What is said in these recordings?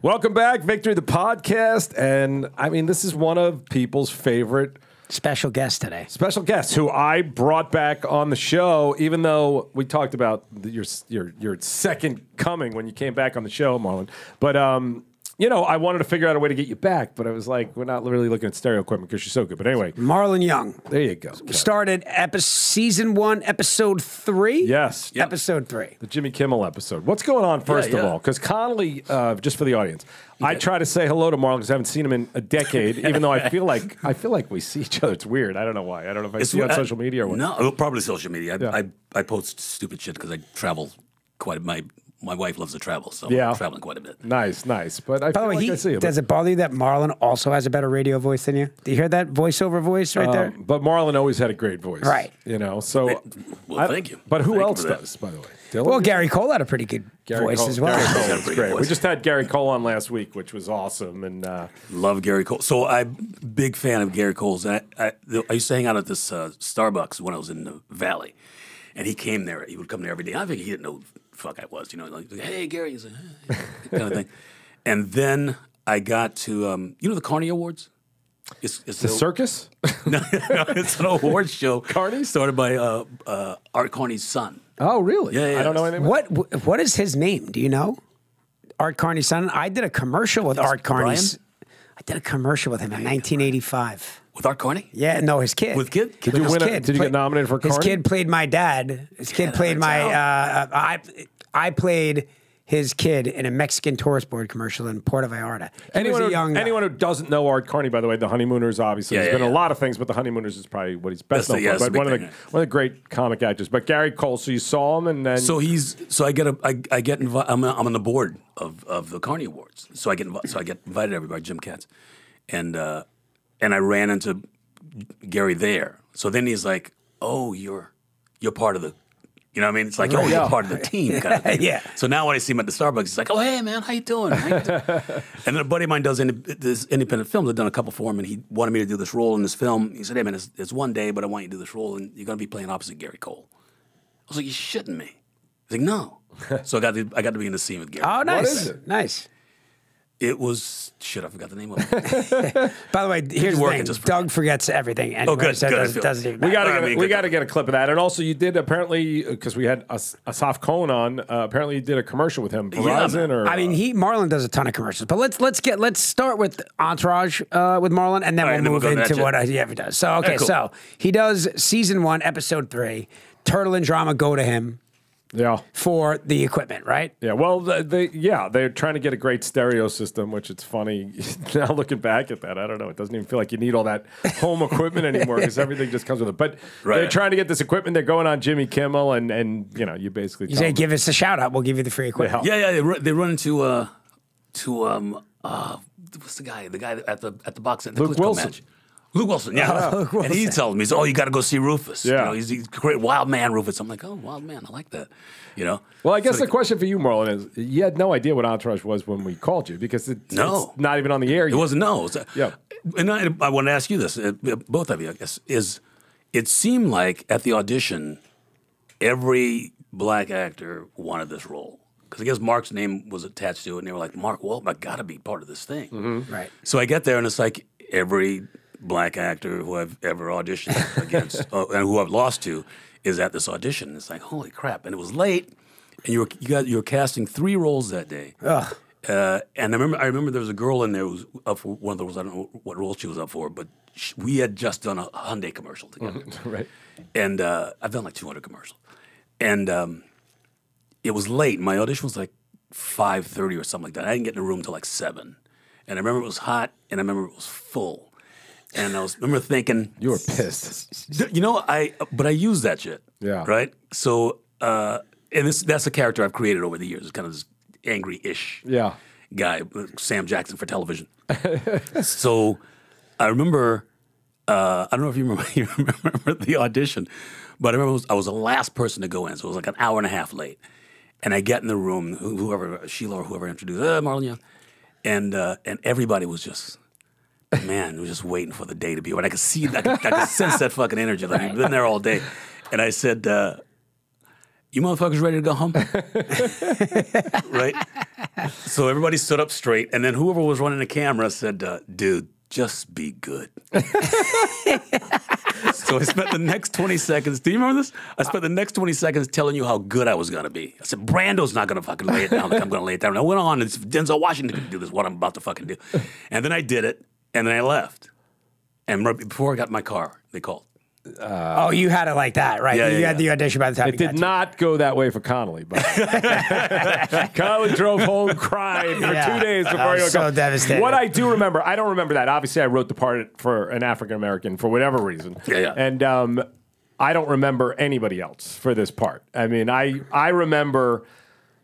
Welcome back, Victory the podcast. And I mean, this is one of people's favorite special guest today. Special guests who I brought back on the show, even though we talked about your second coming when you came back on the show, Marlon. But you know, I wanted to figure out a way to get you back, but I was like, we're not really looking at stereo equipment because you're so good. But anyway, Marlon Young. There you go. Started season 1, episode 3. Yes, yep. Episode 3, the Jimmy Kimmel episode. What's going on first of all? Because Connolly, just for the audience, I try to say hello to Marlon because I haven't seen him in a decade. Even though I feel like we see each other. It's weird. I don't know why. I don't know if I see you on social media or what. No, probably social media. I post stupid shit because I travel quite a bit. My wife loves to travel, so I'm traveling quite a bit. Nice. But I feel like I see him. Does it bother you that Marlon also has a better radio voice than you? Do you hear that voiceover voice right there? But Marlon always had a great voice. Right. You know, so... Well, thank you. But who else does, by the way? Dillon? Well, Gary Cole had a pretty good voice as well. Gary Cole was great. We just had Gary Cole on last week, which was awesome. And love Gary Cole. So I'm a big fan of Gary Cole's. I used to hang out at this Starbucks when I was in the Valley. And he came there. He would come there every day. I think he didn't know fuck I was, you know, like, hey, Gary, he's like, hey, kind of thing. And then I got to, you know, the Carney Awards? It's the circus? No, it's an award show. Carney? Started by Art Carney's son. Oh, really? Yeah. I don't know anything about What is his name? Do you know? Art Carney's son? I did a commercial with Art Carney's. I did a commercial with him in 1985. With Art Carney? Yeah, no, his kid. With kid? Did you get nominated for Carney? His kid played my dad. His kid played my... I played his kid in a Mexican tourist board commercial in Puerto Vallarta. Anyone who doesn't know Art Carney, by the way, the Honeymooners, obviously. There's been a lot of things, but the Honeymooners is probably what he's best known for. But one of the great comic actors. But Gary Cole, so you saw him, and then I get invited. I'm on the board of the Carney Awards. So I get invited every by Jim Katz, and I ran into Gary there. So then he's like, "Oh, you're part of the." You know what I mean? It's like, oh, you're part of the team kind of thing. Yeah. So now when I see him at the Starbucks, he's like, oh, hey, man, how you doing? And then a buddy of mine does this independent film. I've done a couple for him, and he wanted me to do this role in this film. He said, hey, man, it's one day, but I want you to do this role, and you're going to be playing opposite Gary Cole. I was like, you're shitting me. He's like, no. So I got to be in the scene with Gary. Oh, nice. What is it? Nice. It was, shit, I forgot the name of it. By the way, here's the thing. Doug forgets everything. Anyway, good. So Good. We got to get a clip of that. And also, you did apparently, because we had Asaf Cohen on, apparently you did a commercial with him. Verizon Marlon does a ton of commercials. But let's start with Entourage with Marlon, and then we'll move into what he ever does. So, okay, cool. So he does season 1, episode 3. Turtle and Drama go to him. Yeah, for the equipment, right? Yeah, well, they're trying to get a great stereo system, which it's funny now looking back at that. I don't know, it doesn't even feel like you need all that home equipment anymore because everything just comes with it. But they're trying to get this equipment. They're going on Jimmy Kimmel, and you know, you basically say, give us a shout out. We'll give you the free equipment. Yeah. They run into what's the guy at the boxing Luke Wilson. Match. Luke Wilson, and he tells me, "Oh, you got to go see Rufus." Yeah, you know, he's a great wild man, Rufus. I'm like, "Oh, wild man, I like that." You know. Well, I guess the question for you, Marlon, is you had no idea what Entourage was when we called you because it's not even on the air yet. It wasn't. No. Yeah. And I want to ask you this, both of you, I guess, it seemed like at the audition, every black actor wanted this role. Because I guess Mark's name was attached to it, and they were like, Mark Wahlberg got to be part of this thing. Mm-hmm. Right. So I get there, and it's like every black actor who I've ever auditioned against and who I've lost to is at this audition. It's like, holy crap. And it was late, and you were casting 3 roles that day. Ugh. And I remember there was a girl in there who was up for one of those, I don't know what role she was up for, but we had just done a Hyundai commercial together. Right. And I've done like 200 commercials. And it was late. My audition was like 5:30 or something like that. I didn't get in the room till like 7. And I remember it was hot, and I remember it was full. And I remember thinking, you were pissed. You know, but I used that shit. Yeah. Right. So, and that's a character I've created over the years. It's kind of this angry-ish guy, Sam Jackson for television. So, I remember. I don't know if you remember the audition, but I remember I was the last person to go in, so it was like an hour and a half late. And I get in the room, whoever Sheila or whoever introduced Marlon Young, and everybody was just. Man, we were just waiting for the day to be over. I could see, I could sense that fucking energy. Like, we've been there all day. And I said, you motherfuckers ready to go home? Right? So everybody stood up straight, and then whoever was running the camera said, dude, just be good. So I spent the next 20 seconds, do you remember this? I spent the next 20 seconds telling you how good I was going to be. I said, Brando's not going to fucking lay it down like I'm going to lay it down. And I went on, and Denzel Washington could do this, what I'm about to fucking do. And then I did it, and then I left. And right before I got in my car, they called. Oh, you had it like that, right? You had the audition by the time it did not go that way for Connolly. But Connolly drove home crying for 2 days before he so devastated. What I do remember, I don't remember that. Obviously, I wrote the part for an African American for whatever reason. And I don't remember anybody else for this part. I mean, I remember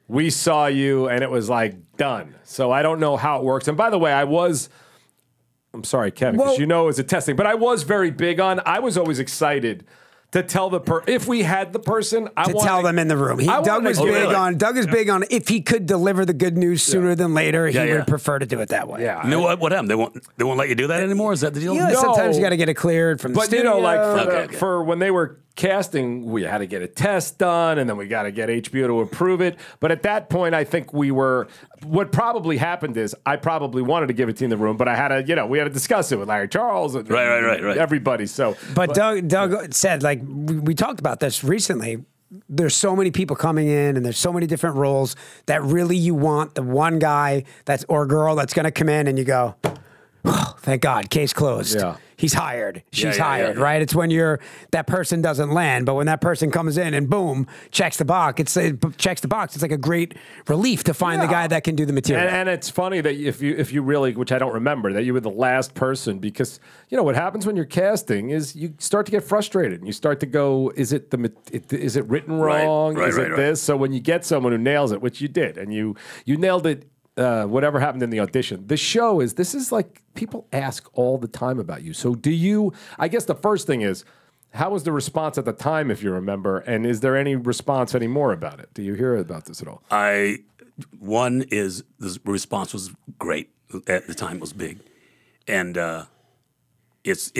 we saw you and it was like done. So I don't know how it works. And by the way, I'm sorry, Kevin, because you know it's a testing, but I was very big on, I was always excited to tell if we had the person, I wanted, tell them in the room. Doug is big on if he could deliver the good news sooner than later, he would prefer to do it that way. Yeah. You know what happened? They won't let you do that anymore? Is that the deal? Yeah, no. Sometimes you got to get it cleared from the studio. But you know, like for when they were casting, we had to get a test done, and then we got to get HBO to approve it. But at that point, I think what probably happened is I probably wanted to give it to you in the room, but I had to, we had to discuss it with Larry Charles and everybody. So, but Doug said, like, we talked about this recently. There's so many people coming in, and there's so many different roles that really you want the one guy or girl that's going to come in, and you go, oh, thank God, case closed. Yeah. He's hired. She's hired, right? It's when that person doesn't land, but when that person comes in and boom, checks the box. It's like a great relief to find the guy that can do the material. And it's funny that if you really, which I don't remember, that you were the last person, because what happens when you're casting is you start to get frustrated and you start to go, is it written wrong? Is it this? So when you get someone who nails it, which you did, and you nailed it. Whatever happened in the audition. The show this is like people ask all the time about you. So I guess the first thing is, how was the response at the time, if you remember, and is there any response anymore about it? Do you hear about this at all? One is the response was great at the time, it was big. And it's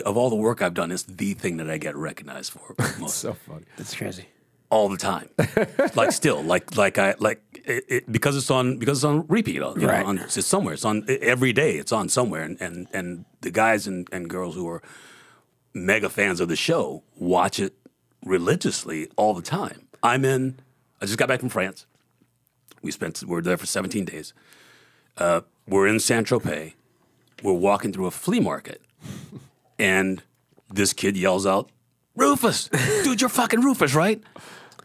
of all the work I've done, it's the thing that I get recognized for most. So funny. That's crazy. All the time, because it's on repeat. It's somewhere. It's on every day. It's on somewhere, and the guys and girls who are mega fans of the show watch it religiously all the time. I just got back from France. We're there for 17 days. We're in Saint-Tropez. We're walking through a flea market, and this kid yells out, "Rufus, dude, you're fucking Rufus, right?"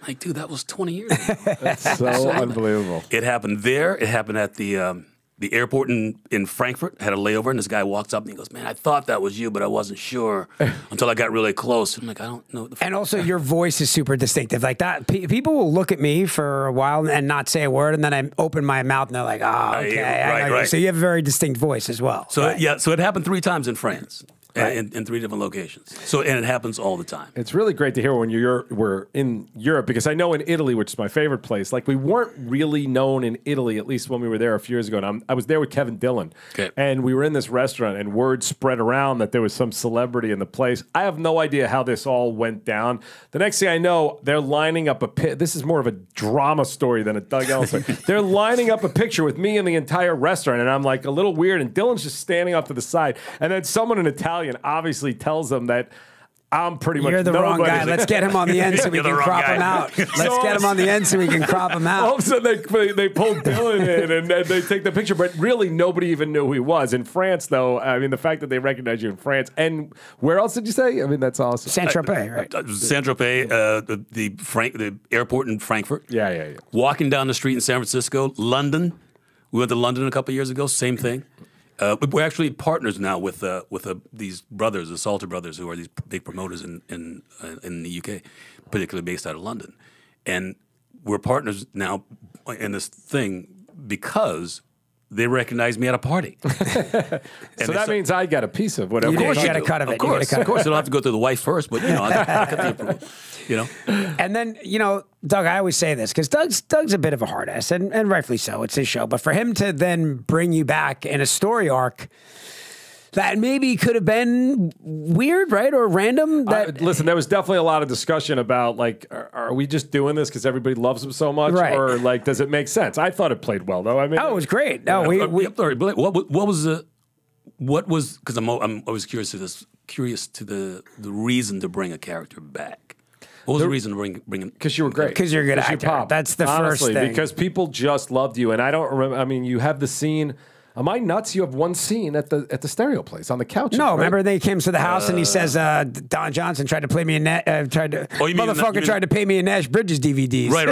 Like, dude, that was 20 years ago. That's so unbelievable. It happened there. It happened at the airport in Frankfurt. I had a layover, and this guy walks up and he goes, "Man, I thought that was you, but I wasn't sure until I got really close." I'm like, I don't know. And also, your voice is super distinctive. Like that, people will look at me for a while and not say a word, and then I open my mouth and they're like, "Oh, okay." Right. So you have a very distinct voice as well. So so it happened 3 times in France. In 3 different locations. And it happens all the time. It's really great to hear when we're in Europe, because I know in Italy, which is my favorite place, like we weren't really known in Italy, at least when we were there a few years ago. And I was there with Kevin Dillon, and we were in this restaurant, and word spread around that there was some celebrity in the place. I have no idea how this all went down. The next thing I know, they're lining up a pit. This is more of a drama story than a Doug Ellin story. They're lining up a picture with me and the entire restaurant, and I'm like a little weird, and Dillon's just standing off to the side, and then someone in Italian obviously tells them that I'm pretty much You're the wrong guy. Let's get him on the end so we can crop him out. Let's get him on the end so we can crop him out. All of a sudden, they pull Dillon in and they take the picture, but really nobody even knew who he was. In France, though, I mean, the fact that they recognize you in France, and where else did you say? I mean, that's awesome. Saint-Tropez, right? Saint-Tropez, the airport in Frankfurt. Yeah. Walking down the street in San Francisco. London. We went to London a couple of years ago, same thing. We're actually partners now with these brothers, the Salter brothers, who are these big promoters in the UK, particularly based out of London, and we're partners now in this thing because they recognized me at a party. So that means I got a piece of whatever. Of course, you got a cut of it. Of course, you don't have to go through the wife first, but I got the approval. And then Doug, I always say this because Doug's a bit of a hard ass, and rightfully so. It's his show, but for him to then bring you back in a story arc that maybe could have been weird, right, or random. Listen, there was definitely a lot of discussion about like, are we just doing this because everybody loves him so much, right. or like, does it make sense? I thought it played well, though. I mean, it was great. No, what was because I'm always curious to the reason to bring a character back. What was the reason to bring? Because you were great. Because you're a good actor. Pop. That's the Honestly, first thing. Because people just loved you, and I don't remember. I mean, you have the scene. Am I nuts? You have one scene at the stereo place on the couch. No, right? Remember they came to the house and he says Don Johnson tried to play me in motherfucker tried to pay me in Nash Bridges DVDs. Right.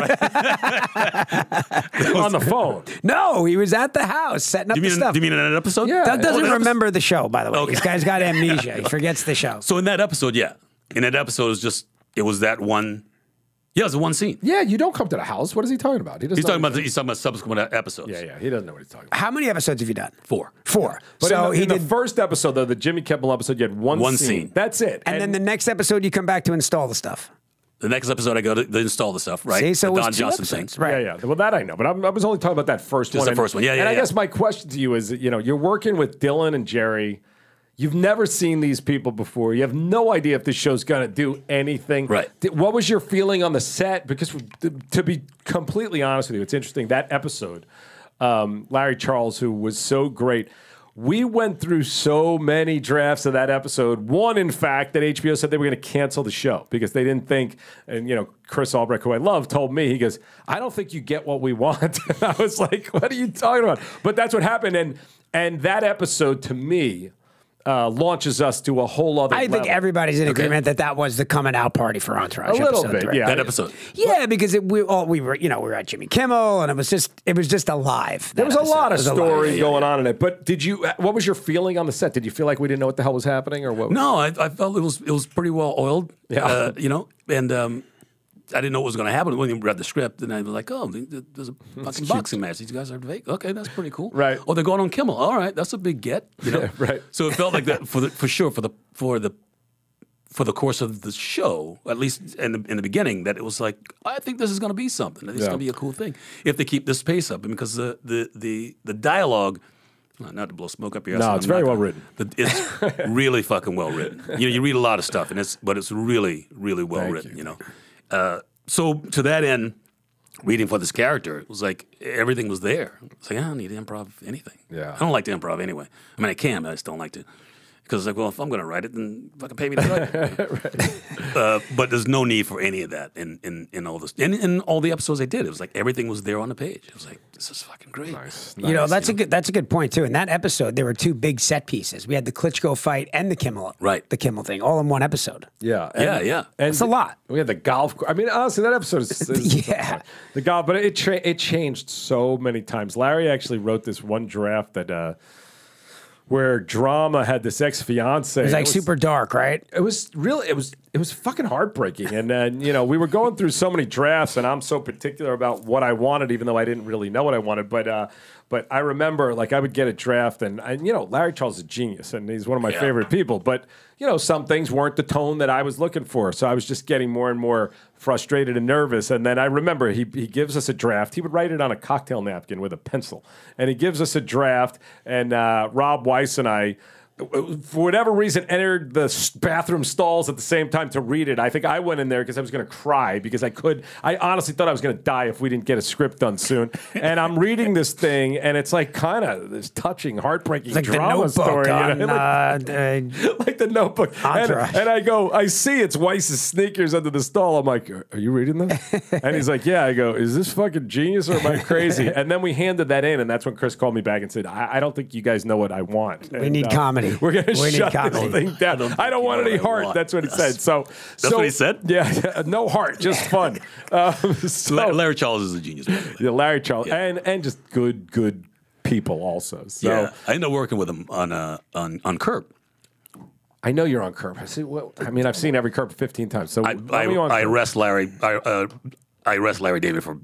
On the phone. No, he was at the house setting up the stuff. Do you mean in that episode? Yeah. Doug doesn't remember the show, by the way. Okay. This guy's got amnesia. He forgets the show. So in that episode, it was that one. Yeah, it was the one scene. Yeah, you don't come to the house. What is he talking about? He's talking about subsequent episodes. Yeah, he doesn't know what he's talking about. How many episodes have you done? 4. But so in the first episode, though, the Jimmy Kimmel episode, you had one scene. That's it. And then the next episode, you come back to install the stuff. The next episode, I go to install the stuff, right? See, so the it was Don 2 Johnson episodes, thing. right? Yeah. Well, that I know, but I was only talking about that first one. Just the first one, yeah. And I guess my question to you is, you're working with Dillon and Jerry. You've never seen these people before. You have no idea if this show's going to do anything. Right. What was your feeling on the set? Because to be completely honest with you, it's interesting. That episode, Larry Charles, who was so great, we went through so many drafts of that episode. One, in fact, that HBO said they were going to cancel the show because they didn't think, and Chris Albrecht, who I love, told me, he goes, I don't think you get what we want. And I was like, what are you talking about? But that's what happened. And that episode, to me, launches us to a whole other level. I think everybody's in agreement that was the coming out party for Entourage. A little bit, 3. yeah. That episode. Yeah, because we were at Jimmy Kimmel, and it was just alive. There was a lot of story going on in it. But what was your feeling on the set? Did you feel like we didn't know what the hell was happening, or what? No, I felt it was pretty well oiled. Yeah. And I didn't know what was going to happen when you read the script, and I was like, "Oh, there's a fucking boxing match. These guys are fake. Okay, that's pretty cool. Right? Oh, they're going on Kimmel. All right, that's a big get. Right. So it felt like that for sure for the course of the show, at least in the beginning, that it was like, I think this is going to be something. It's going to be a cool thing if they keep this pace up, and because the dialogue. Not to blow smoke up your ass. No, it's very well written. It's really fucking well written. You read a lot of stuff, but it's really, really well written. So to that end, reading for this character, it was like everything was there. It's like I don't need to improv anything. Yeah, I don't like to improv anyway. I mean, I can, but I just don't like to. Because it's like, well, if I'm going to write it, then fucking pay me to write it. Right. But there's no need for any of that in all this. In all the episodes they did, it was like everything was there on the page. It was like, this is fucking great. Nice. That's a good point too. In that episode, there were 2 big set pieces. We had the Klitschko fight and the Kimmel thing, all in one episode. Yeah. Yeah. And it's a lot. We had the golf. I mean, honestly, that episode is yeah. The golf, but it changed so many times. Larry actually wrote this one draft that. Where Drama had this ex-fiance. It was super dark, right? It was really, it was fucking heartbreaking. And then, we were going through so many drafts, and I'm so particular about what I wanted, even though I didn't really know what I wanted. But I remember, like, I would get a draft, and Larry Charles is a genius, and he's one of my favorite people. But, some things weren't the tone that I was looking for. So I was just getting more and more frustrated and nervous. And then I remember he gives us a draft. He would write it on a cocktail napkin with a pencil. And he gives us a draft, and Rob Weiss and I, for whatever reason, entered the bathroom stalls at the same time to read it. I think I went in there because I was going to cry because I honestly thought I was going to die if we didn't get a script done soon. And I'm reading this thing, and it's like kind of this touching, heartbreaking drama story. Like the Notebook. And I see it's Weiss's sneakers under the stall. I'm like, are you reading this? And he's like, yeah. I go, is this fucking genius or am I crazy? And then we handed that in, and that's when Chris called me back and said, I don't think you guys know what I want. We need comedy. We're going to shut this thing down. I don't want any heart. That's what he said. So that's what he said? Yeah. No heart, just fun. Larry Charles is a genius. Yeah, Larry Charles. Yeah. And just good people also. So yeah. I ended up working with him on Curb. I know you're on Curb. I've seen every Curb 15 times. So I arrest Larry David for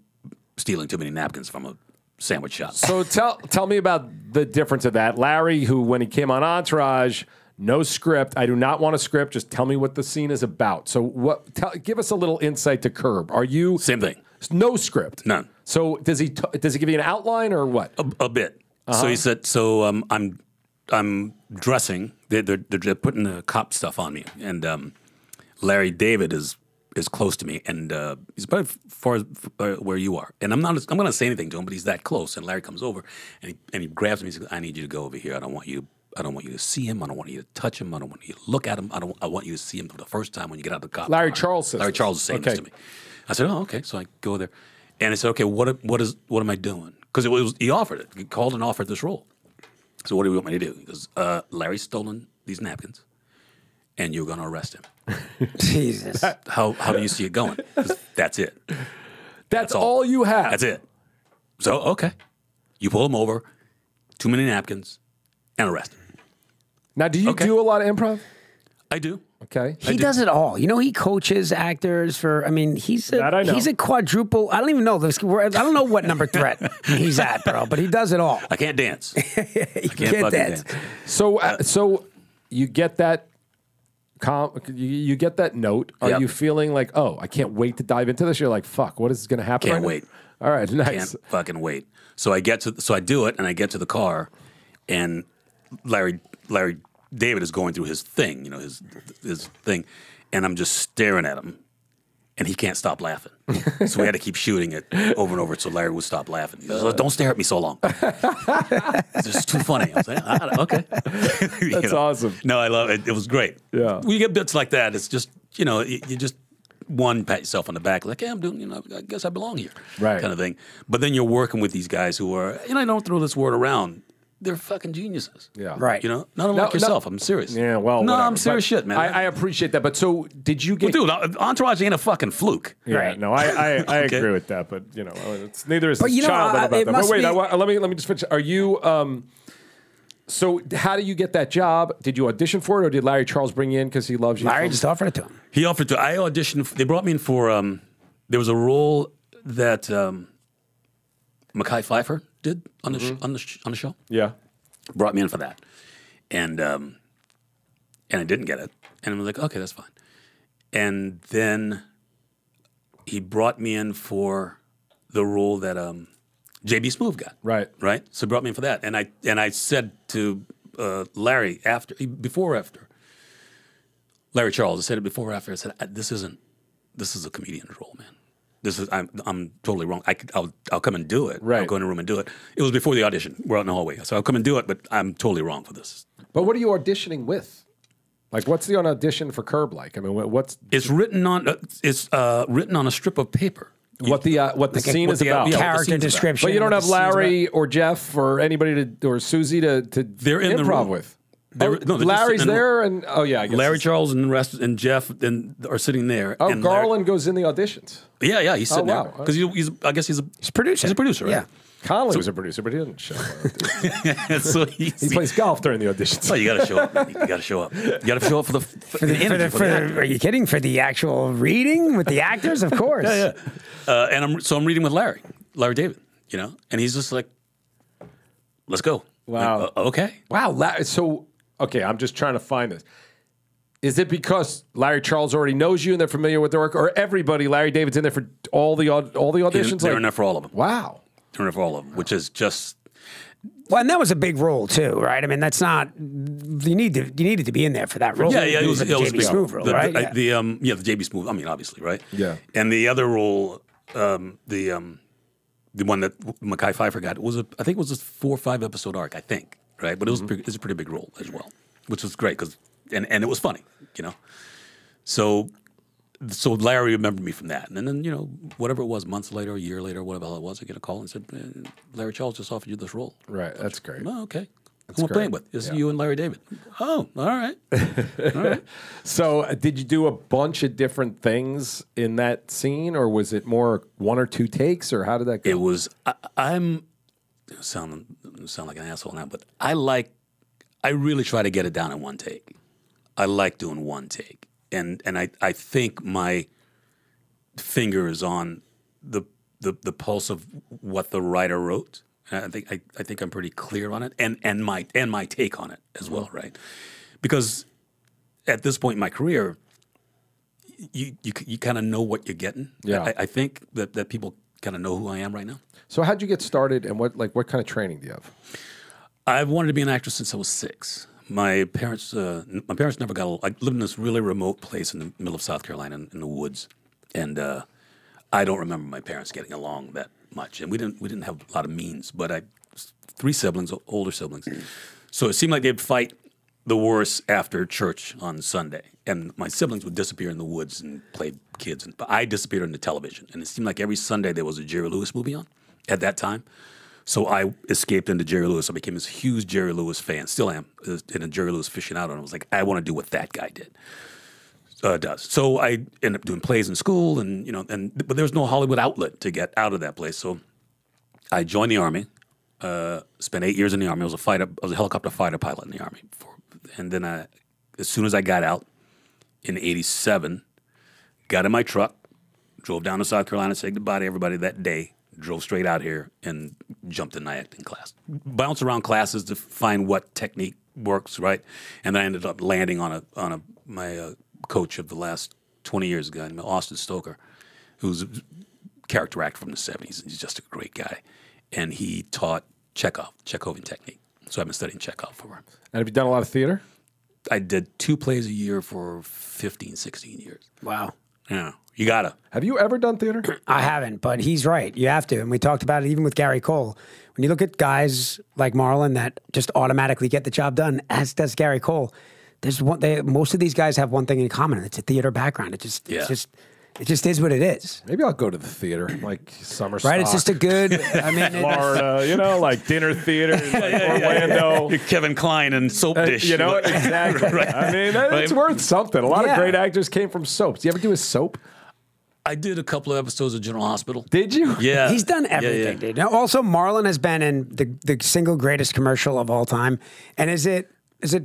stealing too many napkins from a sandwich shop. So tell me about the difference of that. Larry, who when he came on Entourage, no script. I do not want a script. Just tell me what the scene is about. So give us a little insight to Curb. Are you same thing? No script. None. So does he give you an outline or what? A bit. So he said, I'm dressing. They're putting the cop stuff on me, and Larry David is close to me, and he's about as far as where you are. And I'm going to say anything to him, but he's that close. And Larry comes over, and he grabs me. He says, "I need you to go over here. I don't want you to see him. I don't want you to touch him. I don't want you to look at him. I want you to see him for the first time when you get out of the cop." Larry Charles says Larry Charles is saying this to me. I said, "Oh, okay." So I go there, and I said, "Okay, what am I doing?" Because he offered it. He called and offered this role. So what do you want me to do? He goes, "Larry's stolen these napkins, and you're going to arrest him." Jesus. How do you see it going? 'Cause that's it. That's all you have. That's it. So, okay. You pull him over, too many napkins, and arrest him. Now, do you do a lot of improv? I do. Okay. He does it all. You know, he coaches actors for, I mean, he's a quadruple, I don't even know this. I don't know what number threat he's at, bro, but he does it all. I can't dance. I can't fucking dance. So you get that you get that note. Are you feeling like, oh, I can't wait to dive into this? You're like, fuck, what is going to happen? Can't wait. All right, nice. Can't fucking wait. So I do it, and I get to the car, and Larry David is going through his thing, his thing, and I'm just staring at him, and he can't stop laughing. So we had to keep shooting it over and over so Larry would stop laughing. He goes, "Don't stare at me so long. It's just too funny." I was like, "Okay." That's awesome. No, I love it. It was great. Yeah. We get bits like that. It's just, you just pat yourself on the back, like, "Hey, I'm doing, I guess I belong here." Right. Kind of thing. But then you're working with these guys who are, and I don't throw this word around, they're fucking geniuses. Yeah. Right. Not unlike yourself. I'm serious. Yeah, well, no, whatever. I'm serious shit, man. I appreciate that. But so did you get... Well, dude, Entourage ain't a fucking fluke. Yeah, right. No, I Okay. agree with that. But, it's neither is But this you know, child about that. it But must wait, be- let me just finish. Are you... So how do you get that job? Did you audition for it, or did Larry Charles bring you in because he loves you? Larry just offered it to him. He offered to. I auditioned. They brought me in for. There was a role that Mekhi Phifer did on the show. Yeah. Brought me in for that, and I didn't get it, and I was like, okay, that's fine. And then he brought me in for the role that JB Smoove got. Right. So he brought me in for that, and I said to Larry before or after Larry Charles. I said it before or after. I said, this is a comedian's role, man. I'm totally wrong. I'll come and do it. Right. I'll go in a room and do it. It was before the audition. We're out in the hallway, so I'll come and do it. But I'm totally wrong for this. But what are you auditioning with? Like, what's the audition for Curb like? I mean, what's It's written on a strip of paper. what the scene is about? Character description. But you don't what have the scene's Larry or Jeff or anybody or Susie to They're in the improv room. with. They're just Larry's sitting in the there, and I guess Larry Charles and the rest and Jeff are sitting there. Oh, and Garland goes in the auditions. Yeah, he's sitting wow. there because I guess he's a producer. He's a producer, right? Yeah. Connolly was a producer, but he didn't show up. So He plays golf during the auditions. Oh, you got to show up. Man. You got to show up. You got to show up for the interview. Are you kidding? For the actual reading with the actors? Of course. Yeah. And I'm reading with Larry David, and he's just like, let's go. Wow. Like, okay. Wow. So, okay, I'm just trying to find this. Is it because Larry Charles already knows you and they're familiar with the work, or everybody, Larry David's in there for all the auditions? They're in there for all of them. Wow. They're in there for all of them, which is just... Well, and that was a big role too, right? I mean, that's not you needed to be in there for that role. Yeah, it was the JB Smoove role, right? The JB Smoove. I mean, obviously, right? Yeah. And the other role, the one that Mekhi Phifer got I think it was a 4 or 5 episode arc, I think, right? But it was a pretty big role as well, which was great because and it was funny, So Larry remembered me from that, and then whatever it was, months later, a year later, whatever the hell it was, I get a call and said, Larry Charles just offered you this role. Right, that's great. Oh, okay. Who am I playing with? It's you and Larry David. Oh, all right. All right. So did you do a bunch of different things in that scene, or was it more 1 or 2 takes, or how did that go? It was. I'm sound like an asshole now, but I really try to get it down in 1 take. I like doing 1 take. And I think my finger is on the pulse of what the writer wrote. I think I'm pretty clear on it, and my take on it as well, right? Because at this point in my career, you kind of know what you're getting. Yeah. I think that people kind of know who I am right now. So how'd you get started, and what kind of training do you have? I've wanted to be an actor since I was 6. My parents never got. I lived in this really remote place in the middle of South Carolina, in the woods, and I don't remember my parents getting along that much. And we didn't have a lot of means, but 3 siblings, older siblings, so it seemed like they'd fight the worst after church on Sunday, and my siblings would disappear in the woods and play kids, but I disappeared on the television, and it seemed like every Sunday there was a Jerry Lewis movie on at that time. So I escaped into Jerry Lewis. I became this huge Jerry Lewis fan. Still am, in a Jerry Lewis aficionado. And I was like, I want to do what that guy does. So I ended up doing plays in school, but there was no Hollywood outlet to get out of that place. So I joined the Army. Spent 8 years in the Army. I was a helicopter fighter pilot in the Army. And then as soon as I got out in '87, got in my truck, drove down to South Carolina, said goodbye to everybody that day. Drove straight out here and jumped in my acting class. Bounced around classes to find what technique works, right? And then I ended up landing on my coach of the last 20 years, a guy named Austin Stoker, who's a character actor from the 70s. He's just a great guy. And he taught Chekhovian technique. So I've been studying Chekhov for him. And have you done a lot of theater? I did 2 plays a year for 15, 16 years. Wow. Yeah. You gotta. Have you ever done theater? I haven't, but he's right. You have to. And we talked about it even with Gary Cole. When you look at guys like Marlon that just automatically get the job done, as does Gary Cole, most of these guys have one thing in common, and it's a theater background. It just is what it is. Maybe I'll go to the theater, like summer stock. Right? It's just a good, Florida, like dinner theater, like Orlando. You're Kevin Kline and Soap Dish. Exactly. Right. I mean, it's worth something. A lot of great actors came from soaps. Do you ever do a soap? I did a couple of episodes of General Hospital. Did you? Yeah. He's done everything, dude. Now, also, Marlon has been in the single greatest commercial of all time. And is it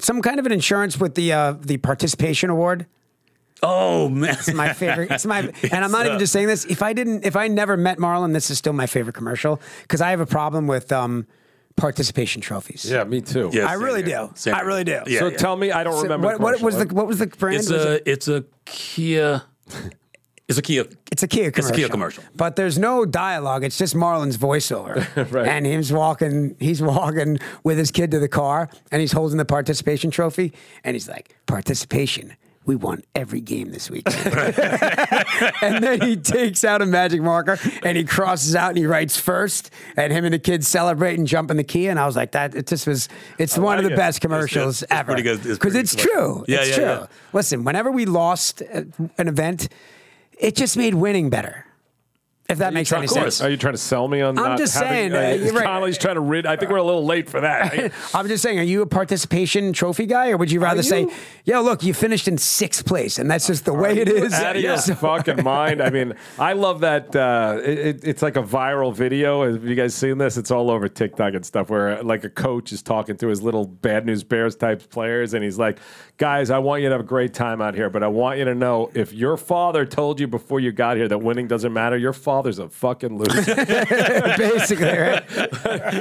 some kind of an insurance with the participation award? Oh man, it's my favorite. And I'm not even just saying this. If I never met Marlon, this is still my favorite commercial because I have a problem with participation trophies. Yeah, me too. Yeah, I really do. I really do. Yeah, so tell me, I don't remember. What was the brand? It's a Kia. It's a Kia commercial. It's a Kia commercial. But there's no dialogue. It's just Marlon's voiceover. Right. And he's walking with his kid to the car, and he's holding the participation trophy, and he's like, participation. We won every game this week. And then he takes out a magic marker and he crosses out and he writes first, and him and the kids celebrate and jump in the Kia. And I was like, it's one of the best commercials ever. Because it's true. It's true. Yeah. Listen, whenever we lost an event, it just made winning better. If that makes any sense. Are you trying to sell me on that? I'm just saying. You're right. Connolly's trying to rid. I think we're a little late for that. I'm just saying, are you a participation trophy guy, or would you rather say, yo, look, you finished in 6th place, and that's just the way it is? Out of your fucking mind. I mean, I love that. It's like a viral video. Have you guys seen this? It's all over TikTok and stuff where like a coach is talking to his little Bad News Bears type players, and he's like, guys, I want you to have a great time out here, but I want you to know if your father told you before you got here that winning doesn't matter, your father's a fucking loser. Basically, right?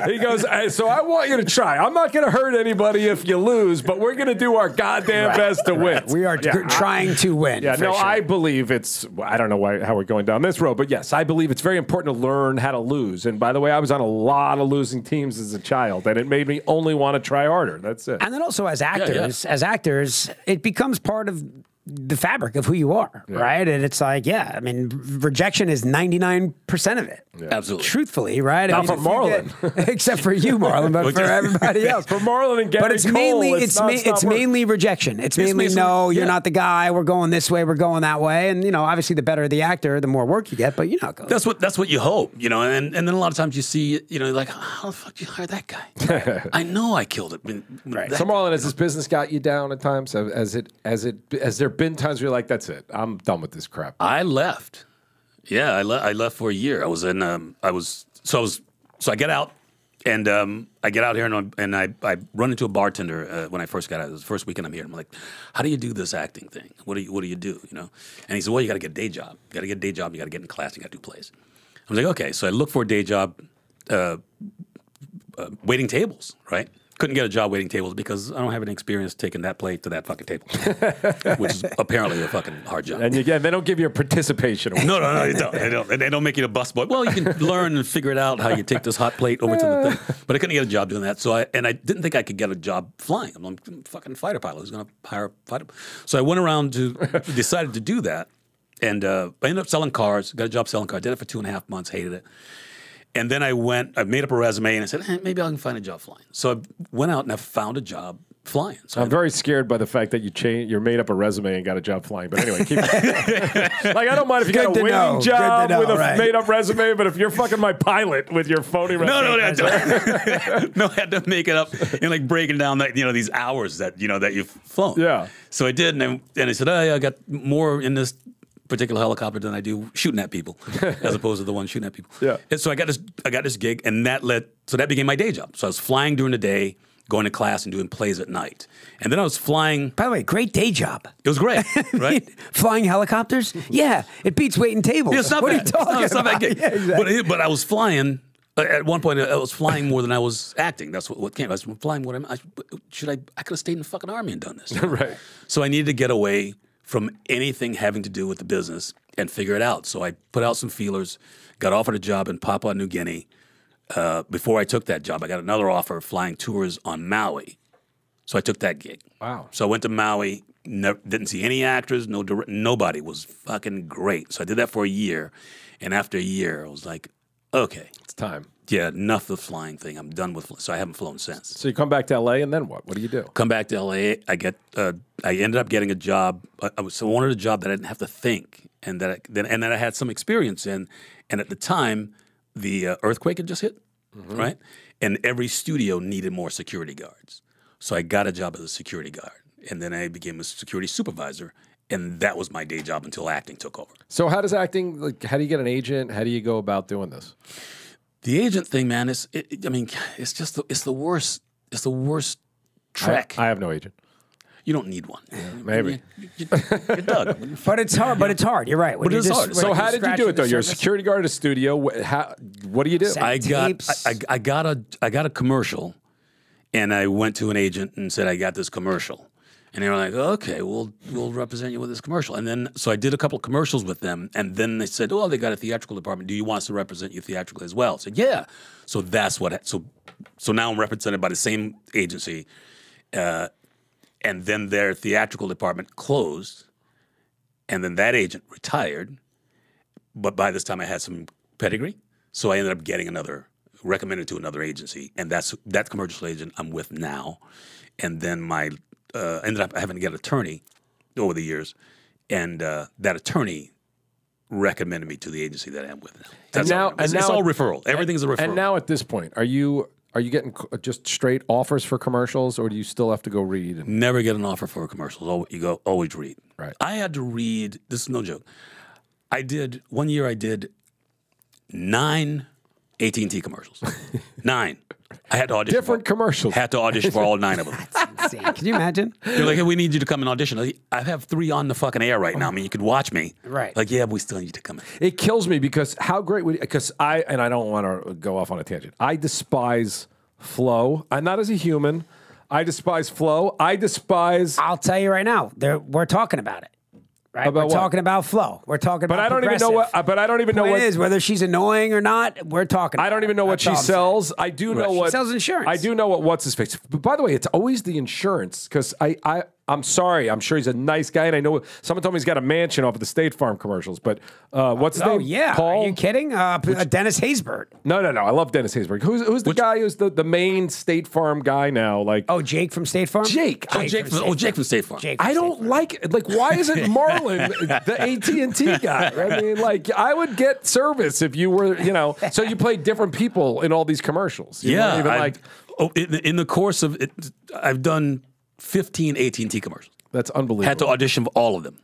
He goes, so I want you to try. I'm not going to hurt anybody if you lose, but we're going to do our goddamn best to win. We are trying to win. Yeah, no, sure. I believe I don't know how we're going down this road, but yes, I believe it's very important to learn how to lose. And by the way, I was on a lot of losing teams as a child, and it made me only want to try harder. That's it. And then also as actors, it becomes part of the fabric of who you are, right? And it's like, I mean, rejection is 99% of it. Yeah. Absolutely. Truthfully, right? Not for Marlon. Except for you, Marlon, but for everybody else. For Marlon and Gary But it's mainly rejection. It's mainly, you're not the guy. We're going this way. We're going that way. And, obviously the better the actor, the more work you get, but you know how it goes. That's what you hope, and then a lot of times you see, like, how the fuck did you hire that guy? I know I killed it. Right. So Marlon, has this business got you down at times? Has there been times where you're like, that's it, I'm done with this crap? I left. Yeah, I left for a year. I was in. So I get out, and I get out here, and I run into a bartender when I first got out. It was the first weekend I'm here. I'm like, how do you do this acting thing? What do you do? And he said, well, you got to get a day job. You got to get a day job. You got to get in class. You got to do plays. I was like, okay. So I look for a day job, waiting tables, right? couldn't get a job waiting tables because I don't have any experience taking that plate to that fucking table, which is apparently a fucking hard job. And again, they don't give you a participation award. No, they don't. They don't make you a busboy. Well, you can learn and figure it out how you take this hot plate over to the thing. But I couldn't get a job doing that. So I didn't think I could get a job flying. I'm a fucking fighter pilot. Who's going to hire a fighter? So I went around decided to do that. And I ended up selling cars, got a job selling cars. Did it for 2.5 months, hated it. And then I made up a resume and I said, maybe I can find a job flying. So I went out and I found a job flying. So I'm very scared by the fact that you made up a resume and got a job flying. But anyway, keep like, I don't mind if you got a waiting job with a made up resume, but if you're fucking my pilot with your phony resume. No, I had to make it up and like breaking down that, these hours that, that you've flown. Yeah. So I did. And I said, I got more in this particular helicopter than I do shooting at people, as opposed to the one shooting at people. Yeah. And so I got this gig, and that became my day job. So I was flying during the day, going to class, and doing plays at night. And then I was flying. By the way, great day job. It was great, right? Flying helicopters? Yeah, it beats waiting tables. Yeah, it's not what bad. Are you talking it's not about? bad gig. Yeah, exactly. But I was flying. At one point, I was flying more than I was acting. That's what came. I was flying more than I could have stayed in the fucking army and done this. Right. So I needed to get away from anything having to do with the business and figure it out. So I put out some feelers, got offered a job in Papua New Guinea. Before I took that job, I got another offer flying tours on Maui. So I took that gig. Wow. So I went to Maui, didn't see any actors, nobody. Was fucking great. So I did that for a year. And after a year, I was like, okay. It's time. Yeah, enough of the flying thing. I'm done with so I haven't flown since. So you come back to LA and then what? What do you do? Come back to LA. I ended up getting a job. I wanted a job that I didn't have to think and that I had some experience in. And at the time, the earthquake had just hit, right? And every studio needed more security guards. So I got a job as a security guard. And then I became a security supervisor. And that was my day job until acting took over. So how does acting, like, how do you get an agent? How do you go about doing this? The agent thing, man, it's the worst. It's the worst trek. I have no agent. You don't need one. Yeah, maybe. You're Doug. But it's hard. But it's hard. You're right. But it's hard. So how did you do it though? You're a security guard at a studio. What do you do? I got a commercial, and I went to an agent and said I got this commercial. And they were like, okay, we'll represent you with this commercial. And then, so I did a couple of commercials with them. And then they said, oh, they got a theatrical department. Do you want us to represent you theatrically as well? I said, yeah. So that's what, so now I'm represented by the same agency. And then their theatrical department closed. And then that agent retired. But by this time I had some pedigree. So I ended up getting recommended to another agency. And that commercial agent I'm with now. And then ended up having to get an attorney over the years, and that attorney recommended me to the agency that I'm with now. It's all referral. Everything's a referral. And now at this point, are you getting just straight offers for commercials, or do you still have to go read? Never get an offer for commercials. Always read. Right. I had to read. This is no joke. One year I did 9 AT&T commercials. 9. I had to audition. Different commercials. Had to audition for all 9 of them. That's insane. Can you imagine? They're like, hey, we need you to come and audition. I have 3 on the fucking air right now. I mean, you could watch me. Right. Like, yeah, but we still need you to come in. It kills me because how great would, because I don't want to go off on a tangent. I despise flow. I'm not as a human. I despise flow. I'll tell you right now, we're talking about it. Right? About we're talking about flow. We're talking about I don't even know what. But I don't even know what it is. Whether she's annoying or not, we're talking. I don't even know what she sells. I do know what she sells insurance. I do know what's his face. But by the way, it's always the insurance because I'm sorry. I'm sure he's a nice guy, and I know someone told me he's got a mansion off of the State Farm commercials. But what's his name? Oh yeah, Paul? Are you kidding? Dennis Haysbert. No. I love Dennis Haysbert. Who's the guy who's the main State Farm guy now? Like Jake from State Farm. Jake from State Farm. I don't like it. Like, why isn't Marlon the AT&T guy? I mean, like, I would get service if you were, So you play different people in all these commercials. You yeah, in the course of it, I've done 15 AT&T commercials. That's unbelievable. Had to audition for all of them.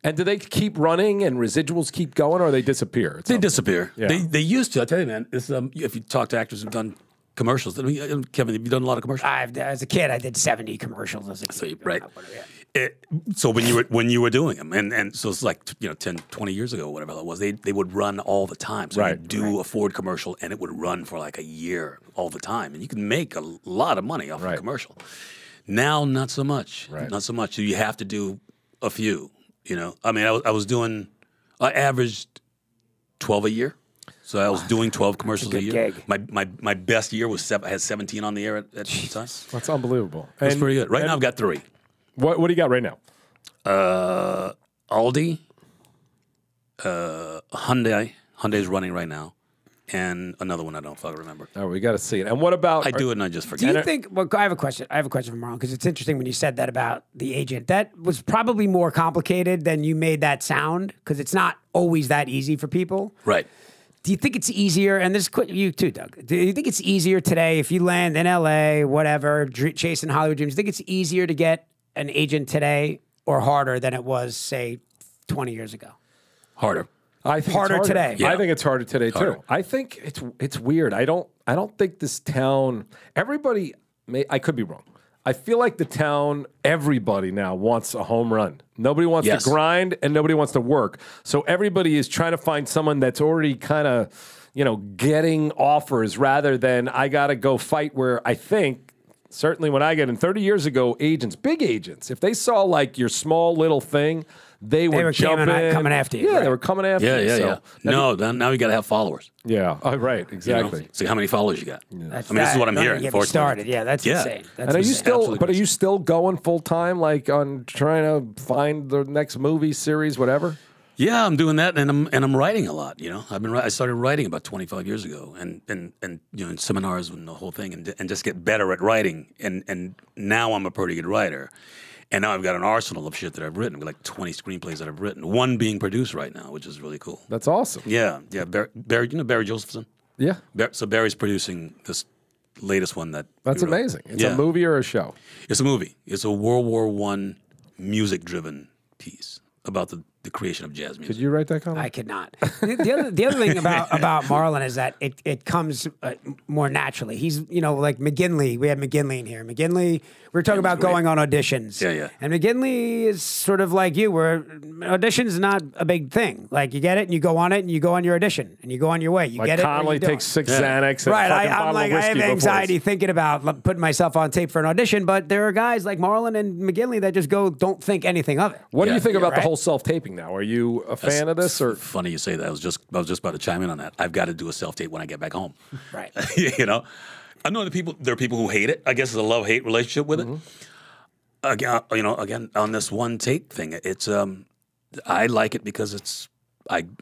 And do they keep running and residuals keep going, or they disappear? They disappear. Yeah. They used to. I tell you, man. If you talk to actors who've done commercials, Kevin, have you done a lot of commercials? As a kid, I did 70 commercials as a kid. Right. So when you were doing them, and so it's like 10, 20 years ago, whatever that was, they would run all the time. So you'd do a Ford commercial, and it would run for like a year all the time, and you could make a lot of money off a commercial. Now, not so much. Not so much. So you have to do a few. I mean, I averaged 12 a year. So I was doing 12 commercials a year. Gig. My best year was I had 17 on the air at the time. That's unbelievable. That's pretty good. Right now I've got 3. What do you got right now? Aldi, Hyundai's running right now, and another one I don't fucking remember. Oh, we got to see it. And what about? I do it and I just forget. Do you think? Well, I have a question. I have a question for Marlon because it's interesting when you said that about the agent. That was probably more complicated than you made that sound because it's not always that easy for people. Right. Do you think it's easier? And this is you too, Doug. Do you think it's easier today if you land in LA, whatever, chasing Hollywood dreams? Do you think it's easier to get an agent today or harder than it was, say, 20 years ago? Harder. I think harder today. Yeah. I think it's harder today too. I think it's weird. I don't think this town. Everybody. I could be wrong. I feel like the town. Everybody now wants a home run. Nobody wants to grind, and nobody wants to work. So everybody is trying to find someone that's already kind of, getting offers rather than I got to go fight. Where I think. Certainly when I get in 30 years ago, agents, big agents, if they saw like your small little thing, they were coming after you. Yeah, they were coming after you. Yeah. No, now you got to have followers. Yeah, right, exactly. See how many followers you got. Yeah. This is what I'm hearing. Get started. Yeah, that's insane. That's and are insane. you still? But are you still going full time, like on trying to find the next movie, series, whatever? Yeah, I'm doing that, and I'm writing a lot. I started writing about 25 years ago, and in seminars and the whole thing, and just get better at writing. And now I'm a pretty good writer, and now I've got an arsenal of shit that I've written, like 20 screenplays that I've written. One being produced right now, which is really cool. That's awesome. Yeah. Barry, Barry Josephson? Yeah. So Barry's producing this latest one That's amazing. It's a movie or a show? It's a movie. It's a World War I music-driven piece about the creation of jazz music. Could you write that, Connolly? I could not. The other thing about Marlon is that it comes more naturally. He's like McGinley. We had McGinley in here. McGinley. We were talking about going on auditions. Yeah. And McGinley is sort of like you, where audition's not a big thing. Like you get it and you go on it and you go on your audition and you go on your way. You like get it. Connolly takes 6 Xanax. And right. I'm like I have anxiety before. thinking about putting myself on tape for an audition, but there are guys like Marlon and McGinley that just don't think anything of it. What do you think about the whole self-taping now? Are you a fan of this? Or funny you say that. I was just about to chime in on that. I've got to do a self-tape when I get back home. Right. I know there are people who hate it. I guess it's a love-hate relationship with it. Again, on this one take thing, it's I like it because it's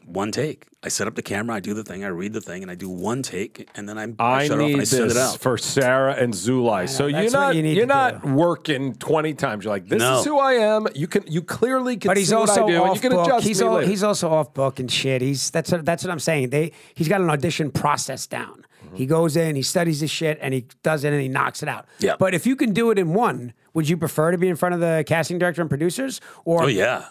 one take. I set up the camera, I do the thing, I read the thing, and I do one take, and then I shut off and I send it out. For Sarah and Zulai. So you're not working 20 times. You're like, this is who I am. You clearly can see what I do, and you can adjust me later. He's also off book and shit. That's what I'm saying. He's got an audition process down. He goes in, he studies his shit, and he does it, and he knocks it out. Yeah. But if you can do it in one, would you prefer to be in front of the casting director and producers? Or oh yeah.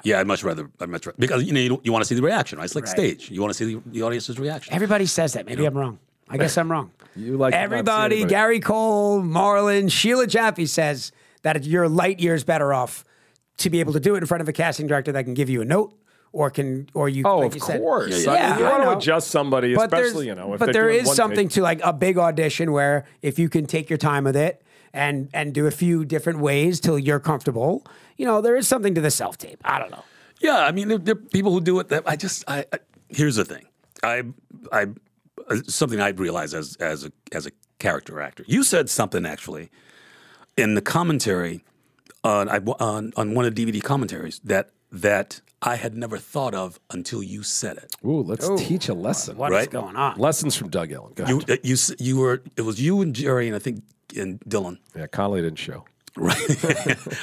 Yeah, I'd much rather because you want to see the reaction, right? It's like stage. You want to see the audience's reaction. Everybody says that. Maybe I'm wrong. I guess I'm wrong. You like everybody. Gary Cole, Marlon, Sheila Jaffe says that you're light years better off to be able to do it in front of a casting director that can give you a note. Or you? Oh, like of you course. Yeah, I mean, you want to adjust somebody, especially if. But there is something to like a big audition where if you can take your time with it and do a few different ways till you're comfortable, there is something to the self tape. I don't know. Yeah, I mean, there are people who do it. That here's the thing. Something I realized as a character actor. You said something actually in the commentary on one of the DVD commentaries that I had never thought of until you said it. Ooh, let's teach a lesson. What is going on? Lessons from Doug Ellin. Go ahead. It was you and Jerry and I think and Dillon. Yeah, Connolly didn't show. Right.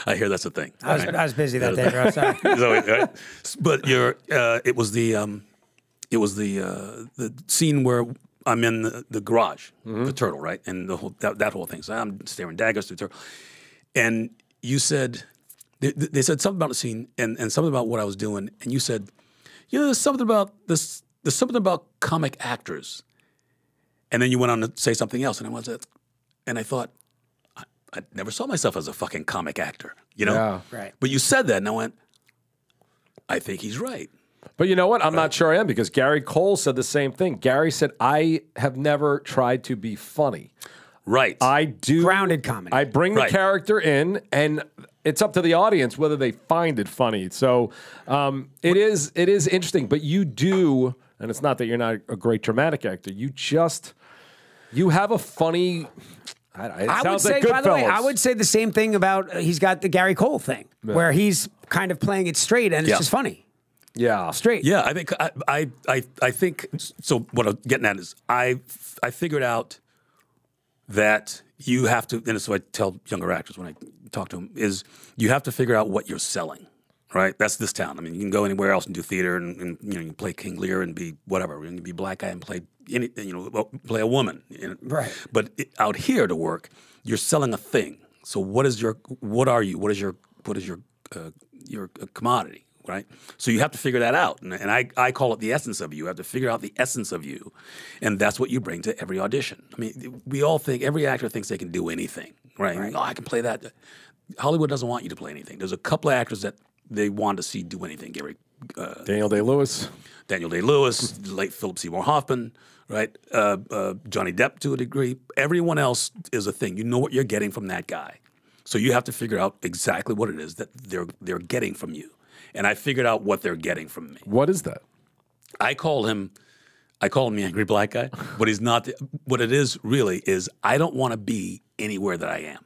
I hear that's a thing. I was busy that day, bro. Sorry. But it was the scene where I'm in the garage, the turtle, right, and the whole that whole thing. So I'm staring daggers through the turtle, and you said. They said something about the scene and something about what I was doing, and you said, there's something about this. There's something about comic actors, and then you went on to say something else, and I thought, I never saw myself as a fucking comic actor, you know? Yeah. Right. But you said that, and I went, I think he's right. But you know what? I'm not sure I am, because Gary Cole said the same thing. Gary said, I have never tried to be funny. Right. I do. Grounded comedy. I bring the character in, and it's up to the audience whether they find it funny. So it is interesting. But you do, and it's not that you're not a great dramatic actor. You have a funny. I would say, by the way, I would say the same thing about he's got the Gary Cole thing, where he's kind of playing it straight, and it's just funny. Yeah, straight. Yeah, I think I think so. What I'm getting at is I figured out that you have to, and so I tell younger actors when I talk to them, is you have to figure out what you're selling, right? That's this town. I mean, you can go anywhere else and do theater, and you know, you can play King Lear and be whatever. You can be a black guy and play play a woman, right? But out here to work, you're selling a thing. So what is your commodity? Right, so you have to figure that out, and I call it the essence of you. You have to figure out the essence of you, and that's what you bring to every audition. I mean, we all think, every actor thinks they can do anything, right? Oh, I can play that. Hollywood doesn't want you to play anything. There's a couple of actors that they want to see do anything. Daniel Day-Lewis, late Philip Seymour Hoffman, right? Johnny Depp to a degree. Everyone else is a thing. You know what you're getting from that guy, so you have to figure out exactly what it is that they're getting from you. And I figured out what they're getting from me. What is that? I call him the angry black guy, but he's not. What it is really is I don't want to be anywhere that I am.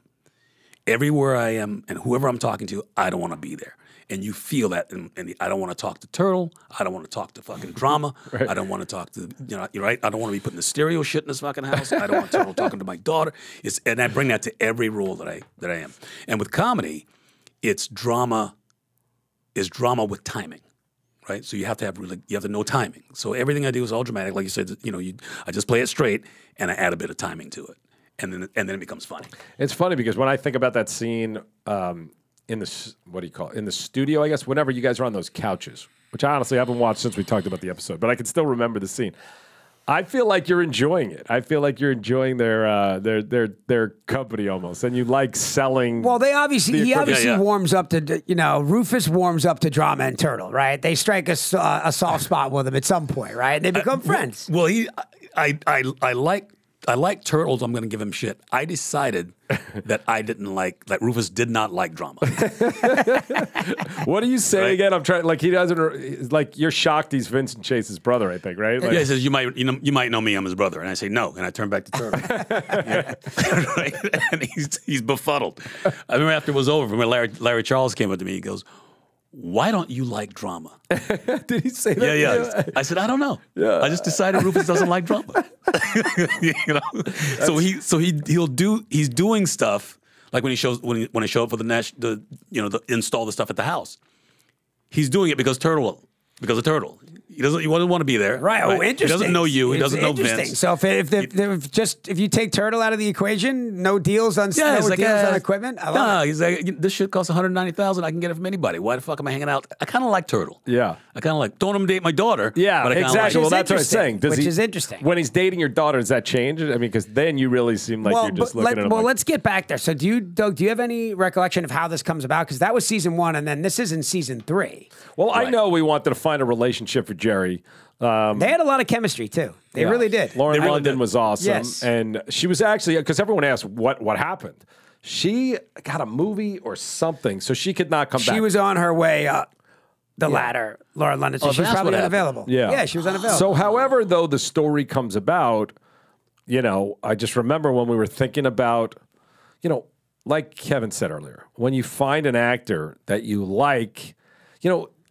Everywhere I am and whoever I'm talking to, I don't want to be there. And you feel that. And I don't want to talk to Turtle. I don't want to talk to fucking drama. Right. I don't want to talk to, you're right. I don't want to be putting the stereo shit in this fucking house. I don't want Turtle talking to my daughter. And I bring that to every role that I am. And with comedy, it's drama. Is drama with timing, right? So you have to know timing. So everything I do is all dramatic, like you said. I just play it straight, and I add a bit of timing to it, and then it becomes funny. It's funny because when I think about that scene in the in the studio, I guess, whenever you guys are on those couches, which I honestly haven't watched since we talked about the episode, but I can still remember the scene. I feel like you're enjoying it. I feel like you're enjoying their company almost, and you like selling. Well, he obviously warms up to Rufus warms up to drama and Turtle, right? They strike a soft spot with him at some point, right? They become friends. Well, I like Turtles. I'm going to give him shit. I decided that I didn't like that. Rufus did not like drama. What do you say again? I'm trying. Like he doesn't. Like you're shocked he's Vincent Chase's brother. I think, right? Like, yeah. He says you might know me. I'm his brother, and I say no, and I turn back to Turtle. Right? And he's befuddled. I remember after it was over, when Larry Charles came up to me, he goes, "Why don't you like drama?" Did he say that? Yeah. I said, I don't know. Yeah. I just decided Rufus doesn't like drama. He's doing stuff like when I show up for the install the stuff at the house. He's doing it because of Turtle. He doesn't want to be there. Right. Oh, interesting. He doesn't know you. He doesn't know Vince. So if you take Turtle out of the equation, no deals on equipment. He's like, this shit costs $190,000. I can get it from anybody. Why the fuck am I hanging out? I kind of like Turtle. Yeah. I kind of like. Don't let him date my daughter. Yeah, but exactly. Well, that's what I'm saying. Which is interesting. When he's dating your daughter, does that change? I mean, because then you really seem like you're just looking at him. Well, let's get back there. So, Doug, do you have any recollection of how this comes about? Because that was season 1, and then this is in season 3. Well, I know we wanted to find a relationship for Jerry. They had a lot of chemistry too. They really did. Lauren London was awesome, and she was actually, because everyone asked what happened. She got a movie or something, so she could not come back. She was on her way up the ladder, Lauren London. So she was probably unavailable. Yeah, she was unavailable. So, however, though the story comes about, I just remember when we were thinking about, like Kevin said earlier, when you find an actor that you like,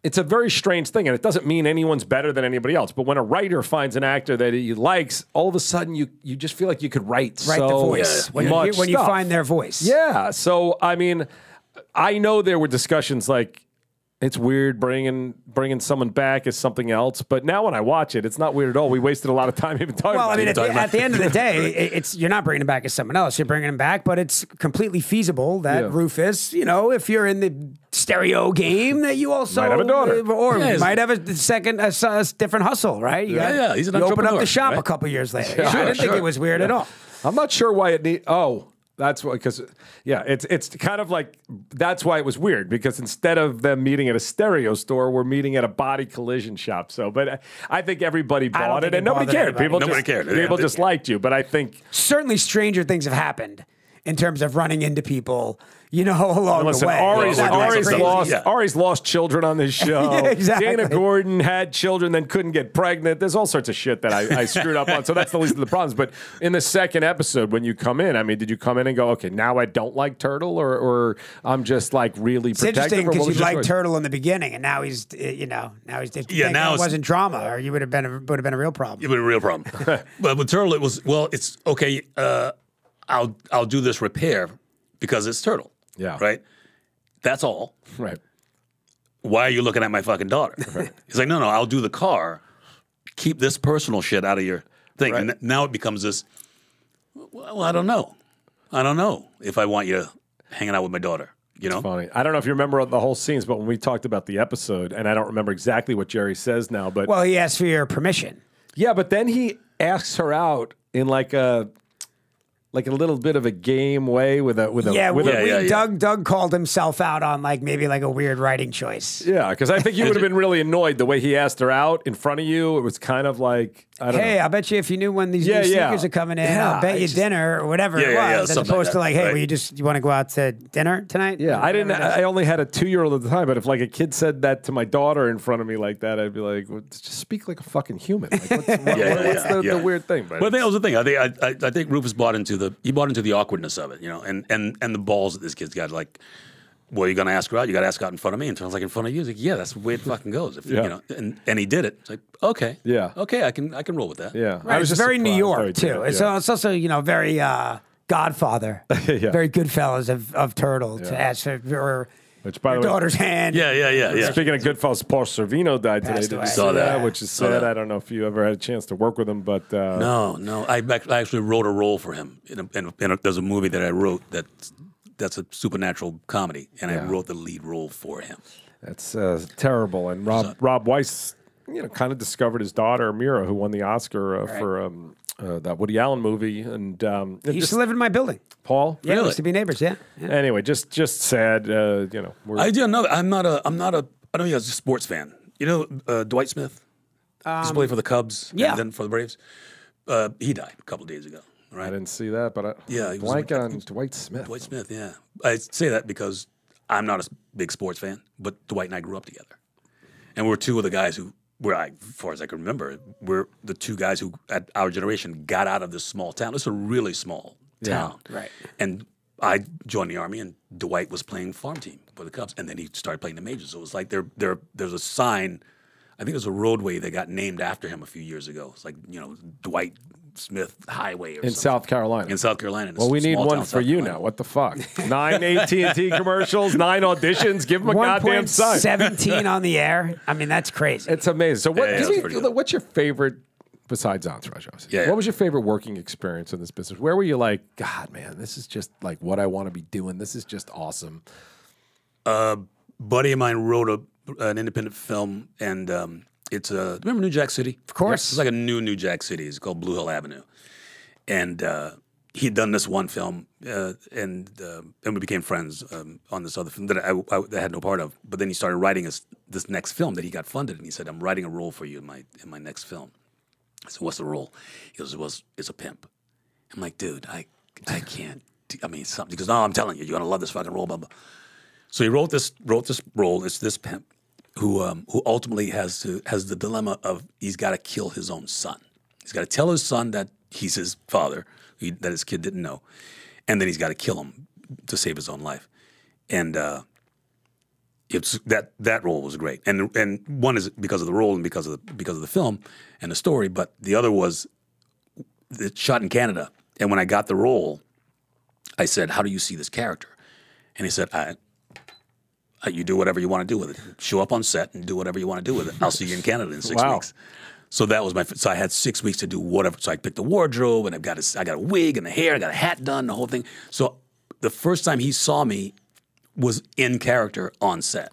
it's a very strange thing, and it doesn't mean anyone's better than anybody else. But when a writer finds an actor that he likes, all of a sudden you just feel like you could write the voice when you find their voice. Yeah. So I mean, I know there were discussions like it's weird bringing someone back as something else, but now when I watch it, it's not weird at all. We wasted a lot of time even talking about it. Well, I mean, at the end of the day, you're not bringing him back as someone else. You're bringing him back, but it's completely feasible that Rufus, if you're in the stereo game, that you also might have a daughter, or might have a different hustle, right? He's an entrepreneur. You open up the shop a couple years later. I didn't think it was weird at all. I'm not sure why it need. That's why, because it's kind of like that's why it was weird because instead of them meeting at a stereo store, we're meeting at a body collision shop. So, but I think everybody bought it and nobody cared. Nobody cared. People just liked you. But I think certainly stranger things have happened in terms of running into people. You know, along the way. Ari's lost children on this show. Yeah, exactly. Dana Gordon had children, then couldn't get pregnant. There's all sorts of shit that I screwed up on. So that's the least of the problems. But in the second episode, when you come in, I mean, did you come in and go, okay, now I don't like Turtle, or I'm just like really protective? It's interesting because you liked Turtle in the beginning, and now he's, now it wasn't drama, or you would have been a real problem. It would have been a real problem. But with Turtle, it was it's okay. I'll do this repair because it's Turtle. Yeah. Right? That's all. Right. Why are you looking at my fucking daughter? Right. He's like, no, I'll do the car. Keep this personal shit out of your thing. Right. And now it becomes this, well, I don't know. I don't know if I want you hanging out with my daughter. You know? It's funny. I don't know if you remember the whole scenes, but when we talked about the episode, and I don't remember exactly what Jerry says now, but... Well, he asked for your permission. Yeah, but then he asks her out in like a little bit of a game way Doug called himself out on maybe a weird writing choice. Yeah, because I think you would have been really annoyed the way he asked her out in front of you. It was kind of like, I don't know. Hey, I bet you if you knew when these new sneakers are coming in, I'll bet you dinner or whatever it was, as opposed to hey, you want to go out to dinner tonight? Yeah, I only had a 2-year-old at the time, but if a kid said that to my daughter in front of me like that, I'd be like, well, just speak like a fucking human. What's the weird thing? But that was the thing. I think Rufus bought into the awkwardness of it, and the balls that this kid's got. Like, well, you're going to ask her out? You got to ask her out in front of me. And Turtle's like, in front of you? He's like, yeah, that's the way it fucking goes. And he did it. It's like, okay. Yeah. Okay, I can roll with that. Yeah. Right. It's very New York, too. It's also, very Godfather. Very Goodfellas of Turtle to ask for which, by the way, daughter's hand. Yeah. Speaking of Goodfellas, Paul Sorvino died today. Did you saw that? Which is sad. I don't know if you ever had a chance to work with him, but... No. I actually wrote a role for him. There's a movie that I wrote that's a supernatural comedy, and I wrote the lead role for him. That's terrible. And Rob Weiss, kind of discovered his daughter, Mira, who won the Oscar for that Woody Allen movie. And he used to live in my building. Paul? Yeah, we used to be neighbors, yeah. Anyway, just sad, I know he was a sports fan. Dwight Smith? Used to play for the Cubs and then for the Braves. He died a couple of days ago. Right. I didn't see that, but he blank on Dwight Smith. Dwight Smith, yeah. I say that because I'm not a big sports fan, but Dwight and I grew up together. And we're two of the guys who, as far as I can remember, we're the two guys who, at our generation, got out of this small town. It's a really small town. Right. And I joined the Army, and Dwight was playing farm team for the Cubs, and then he started playing the majors. So it was like there's a sign, I think there's a roadway that got named after him a few years ago. It's like, Dwight Smith Highway in South Carolina. In South Carolina. Well, we need one for you now. What the fuck? 9 AT&T commercials, 9 auditions. Give them a goddamn sign. 17 on the air. I mean, that's crazy. It's amazing. So, what's your favorite besides Entourage? What was your favorite working experience in this business? Where were you like, God, man, this is just like what I want to be doing. This is just awesome. Buddy of mine wrote an independent film, and it's remember New Jack City? Of course. It's like a new Jack City. It's called Blue Hill Avenue. And he'd done this one film, and we became friends on this other film that I had no part of. But then he started writing this next film that he got funded, and he said, I'm writing a role for you in my next film. I said, what's the role? He goes, it's a pimp. I'm like, dude, I can't. Something. He goes, no, I'm telling you, you're going to love this fucking role, blah, blah. So he wrote this role. It's this pimp who ultimately has the dilemma of he's got to kill his own son. He's got to tell his son that he's his father, that his kid didn't know, and then he's got to kill him to save his own life. And it's that role was great. And one is because of the role and because of the film and the story, but the other was it's shot in Canada. And when I got the role, I said, "How do you see this character?" And he said, you do whatever you want to do with it. Show up on set and do whatever you want to do with it. I'll see you in Canada in 6 weeks. So that was so I had 6 weeks to do whatever. So I picked the wardrobe, and I got a wig and the hair, I got a hat done, the whole thing. So the first time he saw me was in character on set.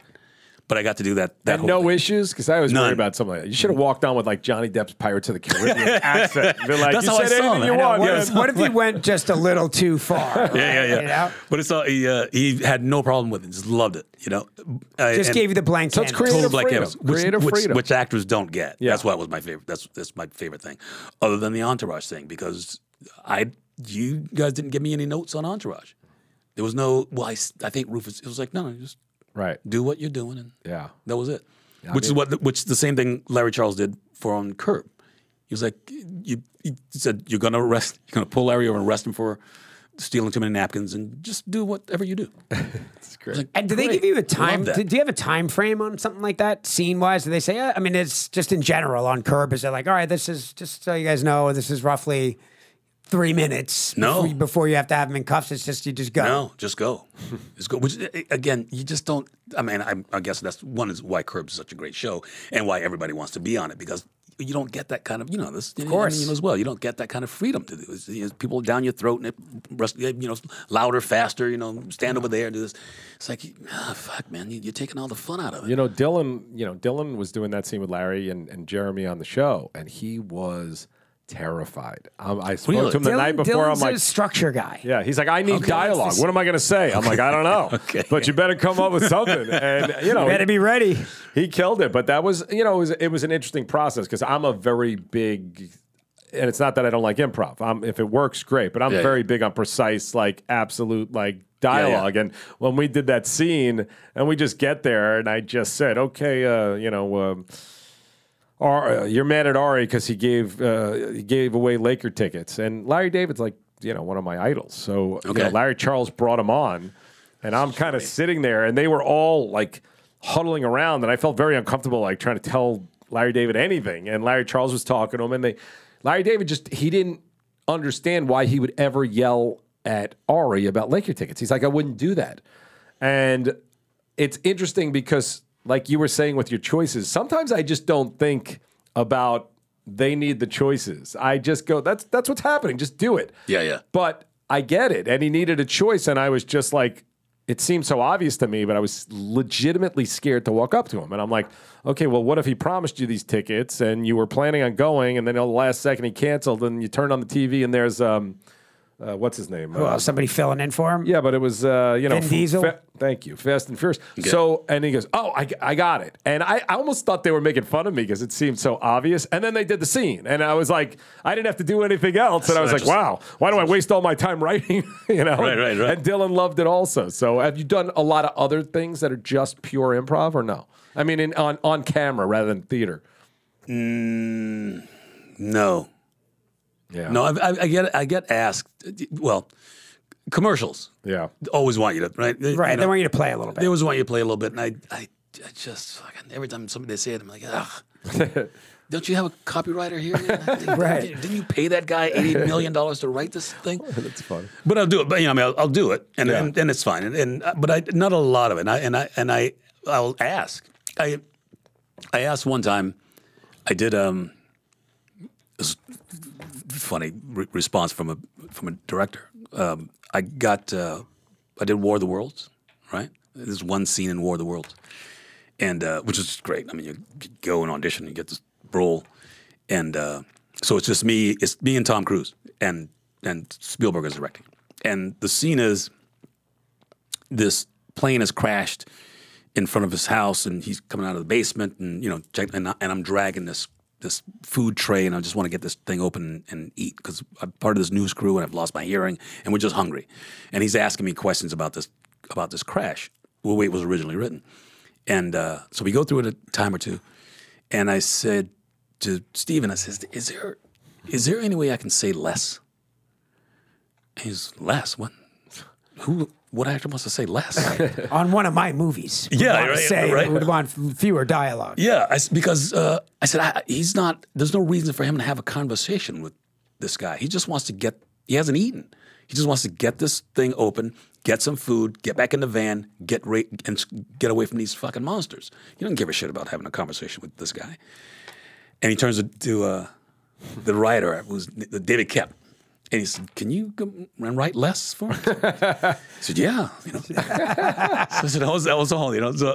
but I got to do that. And no issues? Because I always worry about something like that. You should have walked on with like Johnny Depp's Pirates of the Caribbean accent. Been like, That's you how I said saw anything him. you want. What if he went just a little too far? Yeah. You know? But it's all, he had no problem with it. Just loved it. You know, Just gave you the blank So it's canvas. creative total black freedom. canvas, which, Creative which, freedom. which actors don't get. Yeah. That's why it was my favorite. That's my favorite thing, other than the Entourage thing, because you guys didn't give me any notes on Entourage. There was no. Well, I think Rufus. It was like no, just do what you're doing, and that was it. Which the same thing Larry Charles did for on Curb. He was like, he said you're gonna pull Larry over and arrest him for stealing too many napkins, and just do whatever you do. That's great. Like, and do they give you a time? Do you have a time frame on something like that, scene wise? Do they say? I mean, it's just in general on Curb. Is it like, all right, this is just so you guys know, this is roughly 3 minutes. Before you have to have them in cuffs. It's just you just go. No, just go. Just go. Which again, you just don't. I mean, I guess that's one is why Curb's such a great show, and why everybody wants to be on it, because you don't get that kind of, this, of course, you know as well. You don't get that kind of freedom to do. It's people down your throat and louder, faster. Stand over there and do this. It's like, fuck, man, you're taking all the fun out of it. Dillon was doing that scene with Larry and Jeremy on the show, and he was terrified. I spoke to him the night before. Dillon's I'm like, a structure guy. Yeah, he's like, I need dialogue. What am I going to say? I'm like, I don't know. But you better come up with something. And you better be ready. He killed it. But that was, it was an interesting process, because I'm a very big, and it's not that I don't like improv. If it works, great. But I'm very big on precise, like absolute, like dialogue. And when we did that scene, and we just get there, and I just said, okay, you're mad at Ari because he gave away Laker tickets, and Larry David's like one of my idols. So Larry Charles brought him on, and I'm kind of sitting there, and they were all like huddling around, and I felt very uncomfortable, like trying to tell Larry David anything. And Larry Charles was talking to him, and Larry David he didn't understand why he would ever yell at Ari about Laker tickets. He's like, I wouldn't do that. And it's interesting because, like you were saying with your choices, sometimes I just don't think about they need the choices. I just go, that's what's happening. Just do it. Yeah. But I get it. And he needed a choice. And I was just like, it seemed so obvious to me, but I was legitimately scared to walk up to him. And I'm like, okay, well, what if he promised you these tickets and you were planning on going, and then at the last second he canceled, and you turn on the TV and there's what's his name? Somebody filling in for him? Yeah, but it was, Vin Diesel? Thank you, Fast and Furious. Okay. So, and he goes, oh, I got it. And I almost thought they were making fun of me because it seemed so obvious. And then they did the scene. And I was like, I didn't have to do anything else. And I was like, wow, why do I waste all my time writing? Right. And Dillon loved it also. So have you done a lot of other things that are just pure improv, or no? I mean, on camera rather than theater. No. Yeah. No, I get asked. Well, commercials. Yeah. Always want you to Right. They want you to play a little bit. They always want you to play a little bit, and I just fucking every time somebody say it, I'm like, ugh. Don't you have a copywriter here? Right. Didn't you pay that guy $80 million to write this thing? That's funny. But I'll do it. But I'll do it, and it's fine. But not a lot of it. I'll ask. I asked one time. I did this funny response from a director. I did War of the Worlds, right? There's one scene in War of the Worlds, and which is great. I mean, you go and audition and get this role, and so it's just me. It's me and Tom Cruise, and Spielberg is directing. And the scene is this plane has crashed in front of his house, and he's coming out of the basement, and and I'm dragging this food tray, and I just want to get this thing open and eat because I'm part of this news crew and I've lost my hearing and we're just hungry. And he's asking me questions about this crash, the way it was originally written. And so we go through it a time or two, and I said to Steven, I said, is there any way I can say less? And he's, less? What? What actor wants to say less? On one of my movies. Would want fewer dialogue. Yeah, because I said, he's not, there's no reason for him to have a conversation with this guy. He just wants to he hasn't eaten. He just wants to get this thing open, get some food, get back in the van, get away from these fucking monsters. He doesn't give a shit about having a conversation with this guy. And he turns to the writer, who's David Kep. And he said, "Can you go and write less for me?" I said, "Yeah." So I said, that was all.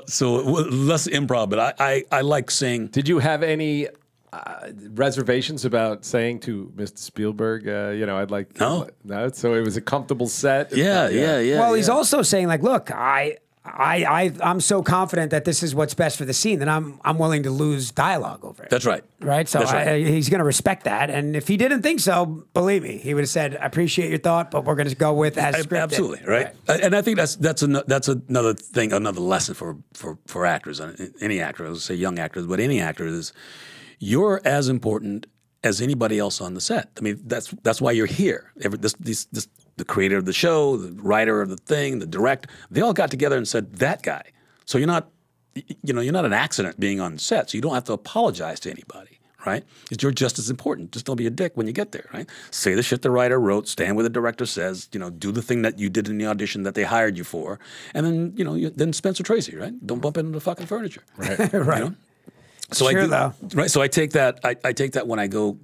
So less improv, but I like saying. Did you have any reservations about saying to Mr. Spielberg, I'd like no. So it was a comfortable set. Yeah. Well, he's also saying like, look, I'm so confident that this is what's best for the scene that I'm willing to lose dialogue over it. That's right. Right. So he's going to respect that. And if he didn't think so, believe me, he would have said, "I appreciate your thought, but we're going to go with as scripted." Absolutely. Right. And I think that's another thing, another lesson for actors, any actor. I would say young actors, but any actor is you're as important as anybody else on the set. I mean, that's why you're here. The creator of the show, the writer of the thing, the director, they all got together and said, that guy. So you're not an accident being on set, so you don't have to apologize to anybody, right? Because you're just as important. Just don't be a dick when you get there, right? Say the shit the writer wrote, stand where the director says, do the thing that you did in the audition that they hired you for, and then, then Spencer Tracy, right? Don't bump into the fucking furniture. Right. Right. So sure, though. Right. So I take that. I take that when I go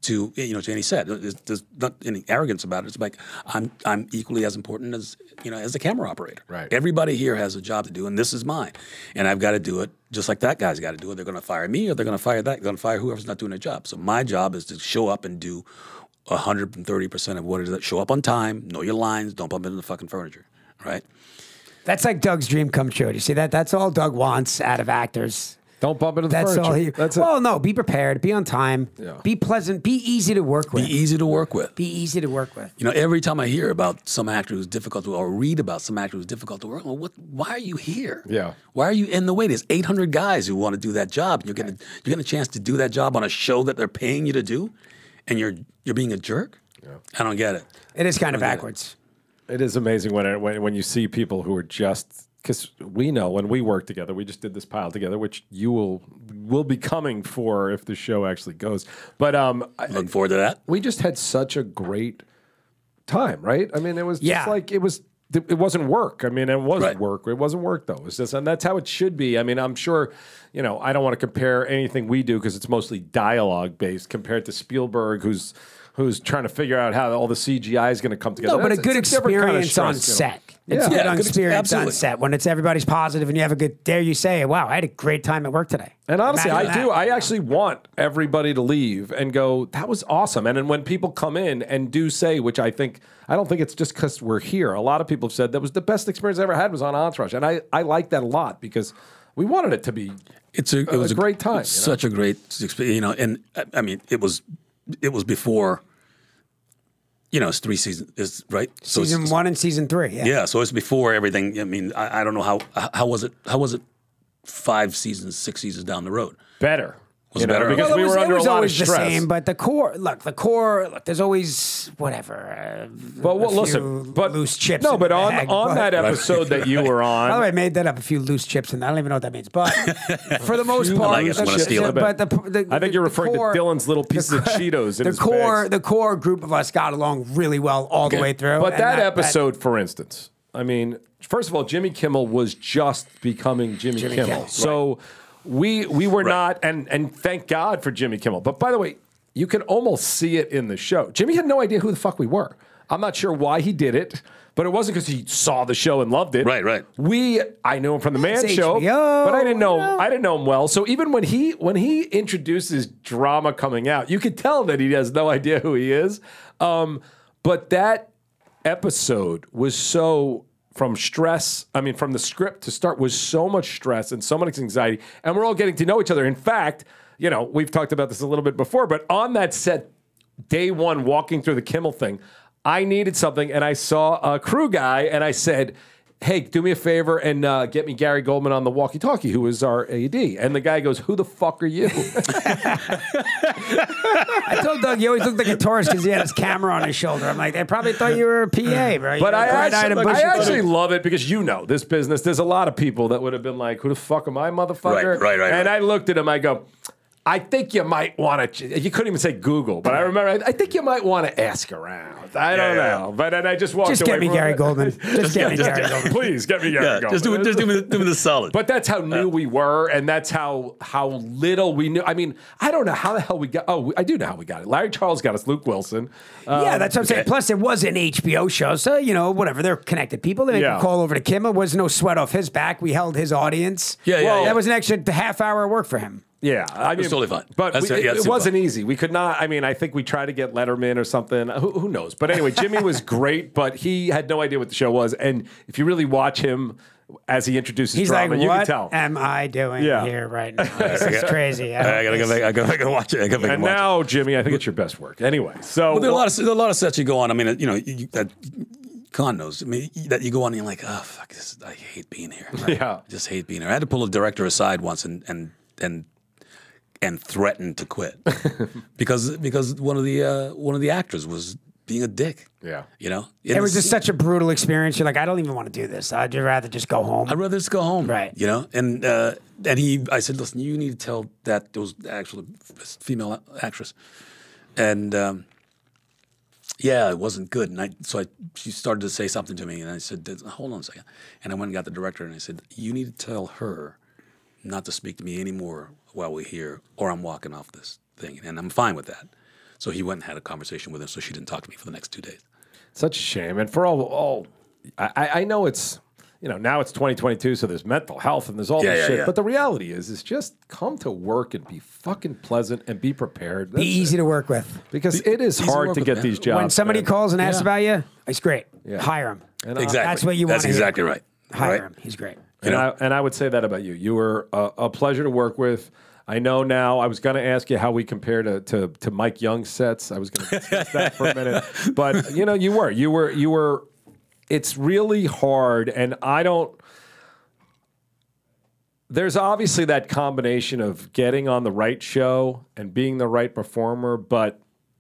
to to any set. There's not any arrogance about it. It's like I'm equally as important as the camera operator. Right. Everybody here has a job to do, and this is mine, and I've got to do it just like that guy's got to do it. They're going to fire me, or they're going to fire that. They're going to fire whoever's not doing their job. So my job is to show up and do 130% of what it is. Show up on time, know your lines, don't bump into the fucking furniture. Right. That's like Doug's dream come true. Do you see that? That's all Doug wants out of actors. Don't bump into the That's furniture. all he. That's well, no, be prepared, be on time, be pleasant, be easy to work with. Be easy to work with. Be easy to work with. Every time I hear about some actor who's difficult to, or read about some actor who's difficult to work with, why are you here? Yeah. Why are you in the way? There's 800 guys who want to do that job. You're getting a chance to do that job on a show that they're paying you to do, and you're being a jerk. Yeah. I don't get it. It is kind of backwards. It is amazing when you see people who are just. Because we know when we work together, we just did this pile together, which you will be coming for if the show actually goes. But looking forward to that. We just had such a great time, right? I mean, it was just like it wasn't work. I mean, it wasn't work. It wasn't work though. It's just, and that's how it should be. I mean, I'm sure, I don't want to compare anything we do because it's mostly dialogue based compared to Spielberg, who's trying to figure out how all the CGI is going to come together. No, but a good experience on set. It's a good experience on set when everybody's positive and you have a good, dare you say, wow, I had a great time at work today. And honestly, I do. I actually want everybody to leave and go, that was awesome. And then when people come in and do say, which I don't think it's just because we're here. A lot of people have said that was the best experience I ever had was on Entourage. And I like that a lot because we wanted it to be it was a great time. Such a great experience, and I mean, it was before. It's 3 seasons, right? So season 1 and season 3. Yeah. So it's before everything. I mean, I don't know how was it 5 seasons, 6 seasons down the road. Better. Was it better? Because we were under a lot of stress. The same, but the core, there's always whatever. Loose chips. No, but on that episode that you were on. By the way, I made that up. A few loose chips, and I don't even know what that means. But for the most part, I guess I'm gonna steal it. But I think you're referring to Dillon's little pieces of Cheetos in his bags. The core group of us got along really well all the way through. But that episode, for instance, I mean, first of all, Jimmy Kimmel was just becoming Jimmy Kimmel. So. We were not, and thank God for Jimmy Kimmel. But by the way, you can almost see it in the show. Jimmy had no idea who the fuck we were. I'm not sure why he did it, but it wasn't because he saw the show and loved it. Right. I knew him from the Man Show, but I didn't know him well. So even when he introduces drama coming out, you could tell that he has no idea who he is. But that episode was so. From the script to start was so much stress and so much anxiety, and we're all getting to know each other. In fact, we've talked about this a little bit before, but on that set, day one, walking through the Kimmel thing, I needed something, and I saw a crew guy, and I said, hey, do me a favor and get me Gary Goldman on the walkie-talkie, who is our AD. And the guy goes, who the fuck are you? I told Doug he always looked like a tourist because he had his camera on his shoulder. I'm like, they probably thought you were a PA, bro. But I actually love it because this business, there's a lot of people that would have been like, who the fuck am I, motherfucker? Right. And I looked at him, I go, I think you might want to. You couldn't even say Google, but I remember. I think you might want to ask around. I don't know, but then I just walked away. Just get me Gary Goldman. Just get me Gary Goldman. Please get me Gary Goldman. Just do me the solid. But that's how new we were, and that's how little we knew. I mean, I don't know how the hell we got. Oh, I do know how we got it. Larry Charles got us Luke Wilson. Yeah, that's what I'm saying. Plus, it was an HBO show, so whatever. They're connected people. They can call over to Kimmel. Was no sweat off his back. We held his audience. That was an extra half hour of work for him. Yeah, I mean, it's totally fine. But it wasn't easy. We could not. I mean, I think we tried to get Letterman or something. Who knows? But anyway, Jimmy was great, but he had no idea what the show was. And if you really watch him as he introduces drama, like, you can what tell. am I doing here right now? This is crazy. I gotta go back. I gotta watch it. And now, Jimmy, I think it's your best work. Anyway, so there are a lot of sets you go on. I mean, Con knows. I mean, that you go on and you're like, oh fuck this, I hate being here. Yeah, I just hate being here. I had to pull a director aside once and threaten to quit because one of the actors was being a dick. Yeah, it was just such a brutal experience. You're like, I don't even want to do this. I'd rather just go home. I'd rather just go home, right? And I said, listen, you need to tell that it was actually a female actress, and it wasn't good. And she started to say something to me, and I said, hold on a second. And I went and got the director, and I said, you need to tell her not to speak to me anymore while we're here, or I'm walking off this thing. And I'm fine with that. So he went and had a conversation with her, so she didn't talk to me for the next 2 days. Such a shame. And for all I know it's, now it's 2022, so there's mental health and there's all this shit. Yeah. But the reality is just come to work and be fucking pleasant and be prepared. Be easy to work with. Because it is hard to get these jobs. When somebody calls and asks about you, it's great. Yeah. Hire him. Exactly. That's what you want to hear. That's exactly right. Hire him. He's great. And I would say that about you. You were a pleasure to work with. I know now. I was going to ask you how we compare to Mike Young's sets. I was going to discuss that for a minute, but you were. It's really hard, and I don't. There's obviously that combination of getting on the right show and being the right performer, but.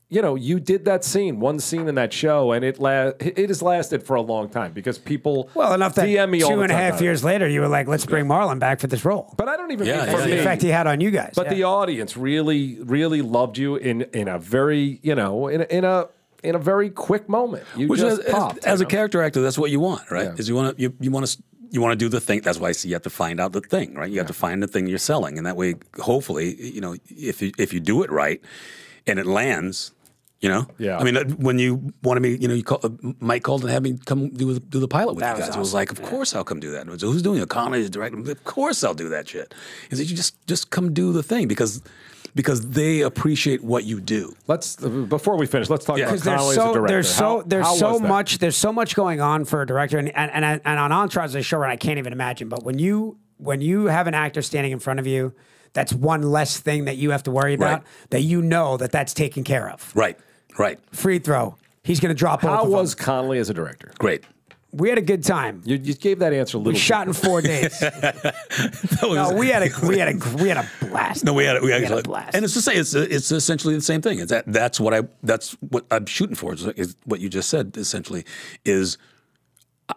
You did one scene in that show, and it has lasted for a long time because people enough that DM me all the time. 2.5 years later, you were like, let's bring Marlon back for this role. But I don't even mean for the effect he had on you guys. But the audience really, really loved you in a very, in a very quick moment. You just popped. As a character actor, that's what you want, right? Is you want to do the thing. That's why you have to find out the thing, right? You have to find the thing you're selling, and that way, hopefully, if you do it right, and it lands. I mean, when you wanted me, Mike called and had me come do the pilot with you guys. Awesome. It was like, of course I'll come do that. So who's doing it? Connolly's directing. Of course I'll do that shit. He said, you just come do the thing because they appreciate what you do. Before we finish, let's talk about Connolly as a director. There's so much going on for a director, and on Entourage, a show, and I can't even imagine. But when you have an actor standing in front of you, that's one less thing that you have to worry about. That that's taken care of. Right. Free throw. He's going to drop both How of them. was Connolly as a director? Great. We had a good time. You gave that answer a little. We shot in 4 days. We had a blast. No, we had a blast. And it's the same. It's essentially the same thing. That's what I'm shooting for. Is what you just said. Essentially, is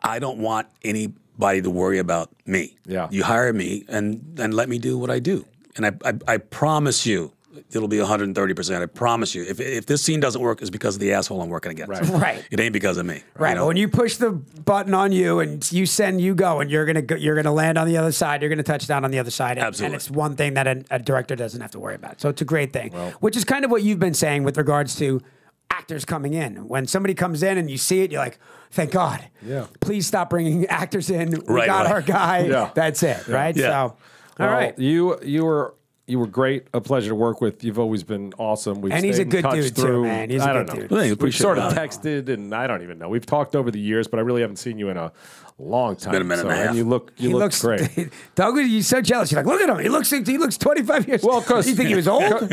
I don't want anybody to worry about me. Yeah. You hire me and let me do what I do, and I promise you. It'll be 130%. I promise you. If this scene doesn't work, it's because of the asshole I'm working against. Right. It ain't because of me. Right. But when you push the button on you and you go, and you're gonna land on the other side. You're gonna touch down on the other side. Absolutely. And it's one thing that a director doesn't have to worry about. So it's a great thing. Which is kind of what you've been saying with regards to actors coming in. When somebody comes in and you see it, you're like, thank God. Yeah. Please stop bringing actors in. We got our guy. Yeah. That's it. Right. Yeah. So, all right. You were great, a pleasure to work with. You've always been awesome. And he's a good dude too, man. He's a good dude. We've sort of texted, and I don't even know. We've talked over the years, but I really haven't seen you in a long time. It's been a minute and a half. And you look great. Doug, you're so jealous. You're like, look at him. He looks 25 years. Well, because you think he was old.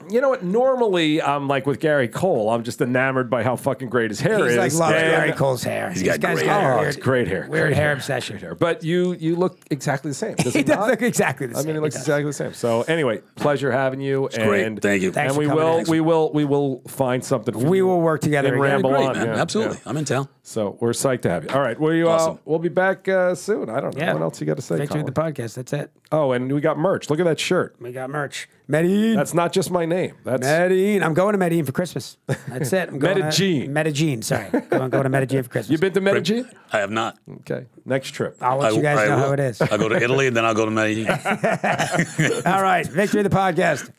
You know what? Normally, I'm like with Gary Cole. I'm just enamored by how fucking great his hair is. He's like loves Gary Cole's hair. He's got great hair. It's great hair. Weird hair obsession. But you look exactly the same. He does look exactly the same. I mean, he looks exactly the same. So anyway, pleasure having you. It's great. Thank you. Thanks and we will find something. We will work together and ramble on. Man. Absolutely. I'm in town. So we're psyched to have you. All right, we'll be back soon. I don't know what else you got to say. Thanks for the podcast. That's it. Oh, and we got merch. Look at that shirt. We got merch. Medellin. That's not just my name. That's Medellin. I'm going to Medellin for Christmas. That's it. I'm going Medellin. Medellin. Sorry. I'm going to Medellin for Christmas. You been to Medellin? I have not. Okay. Next trip. I'll let you guys know how it is. I go to Italy and then I'll go to Medellin. All right. Victory of the podcast.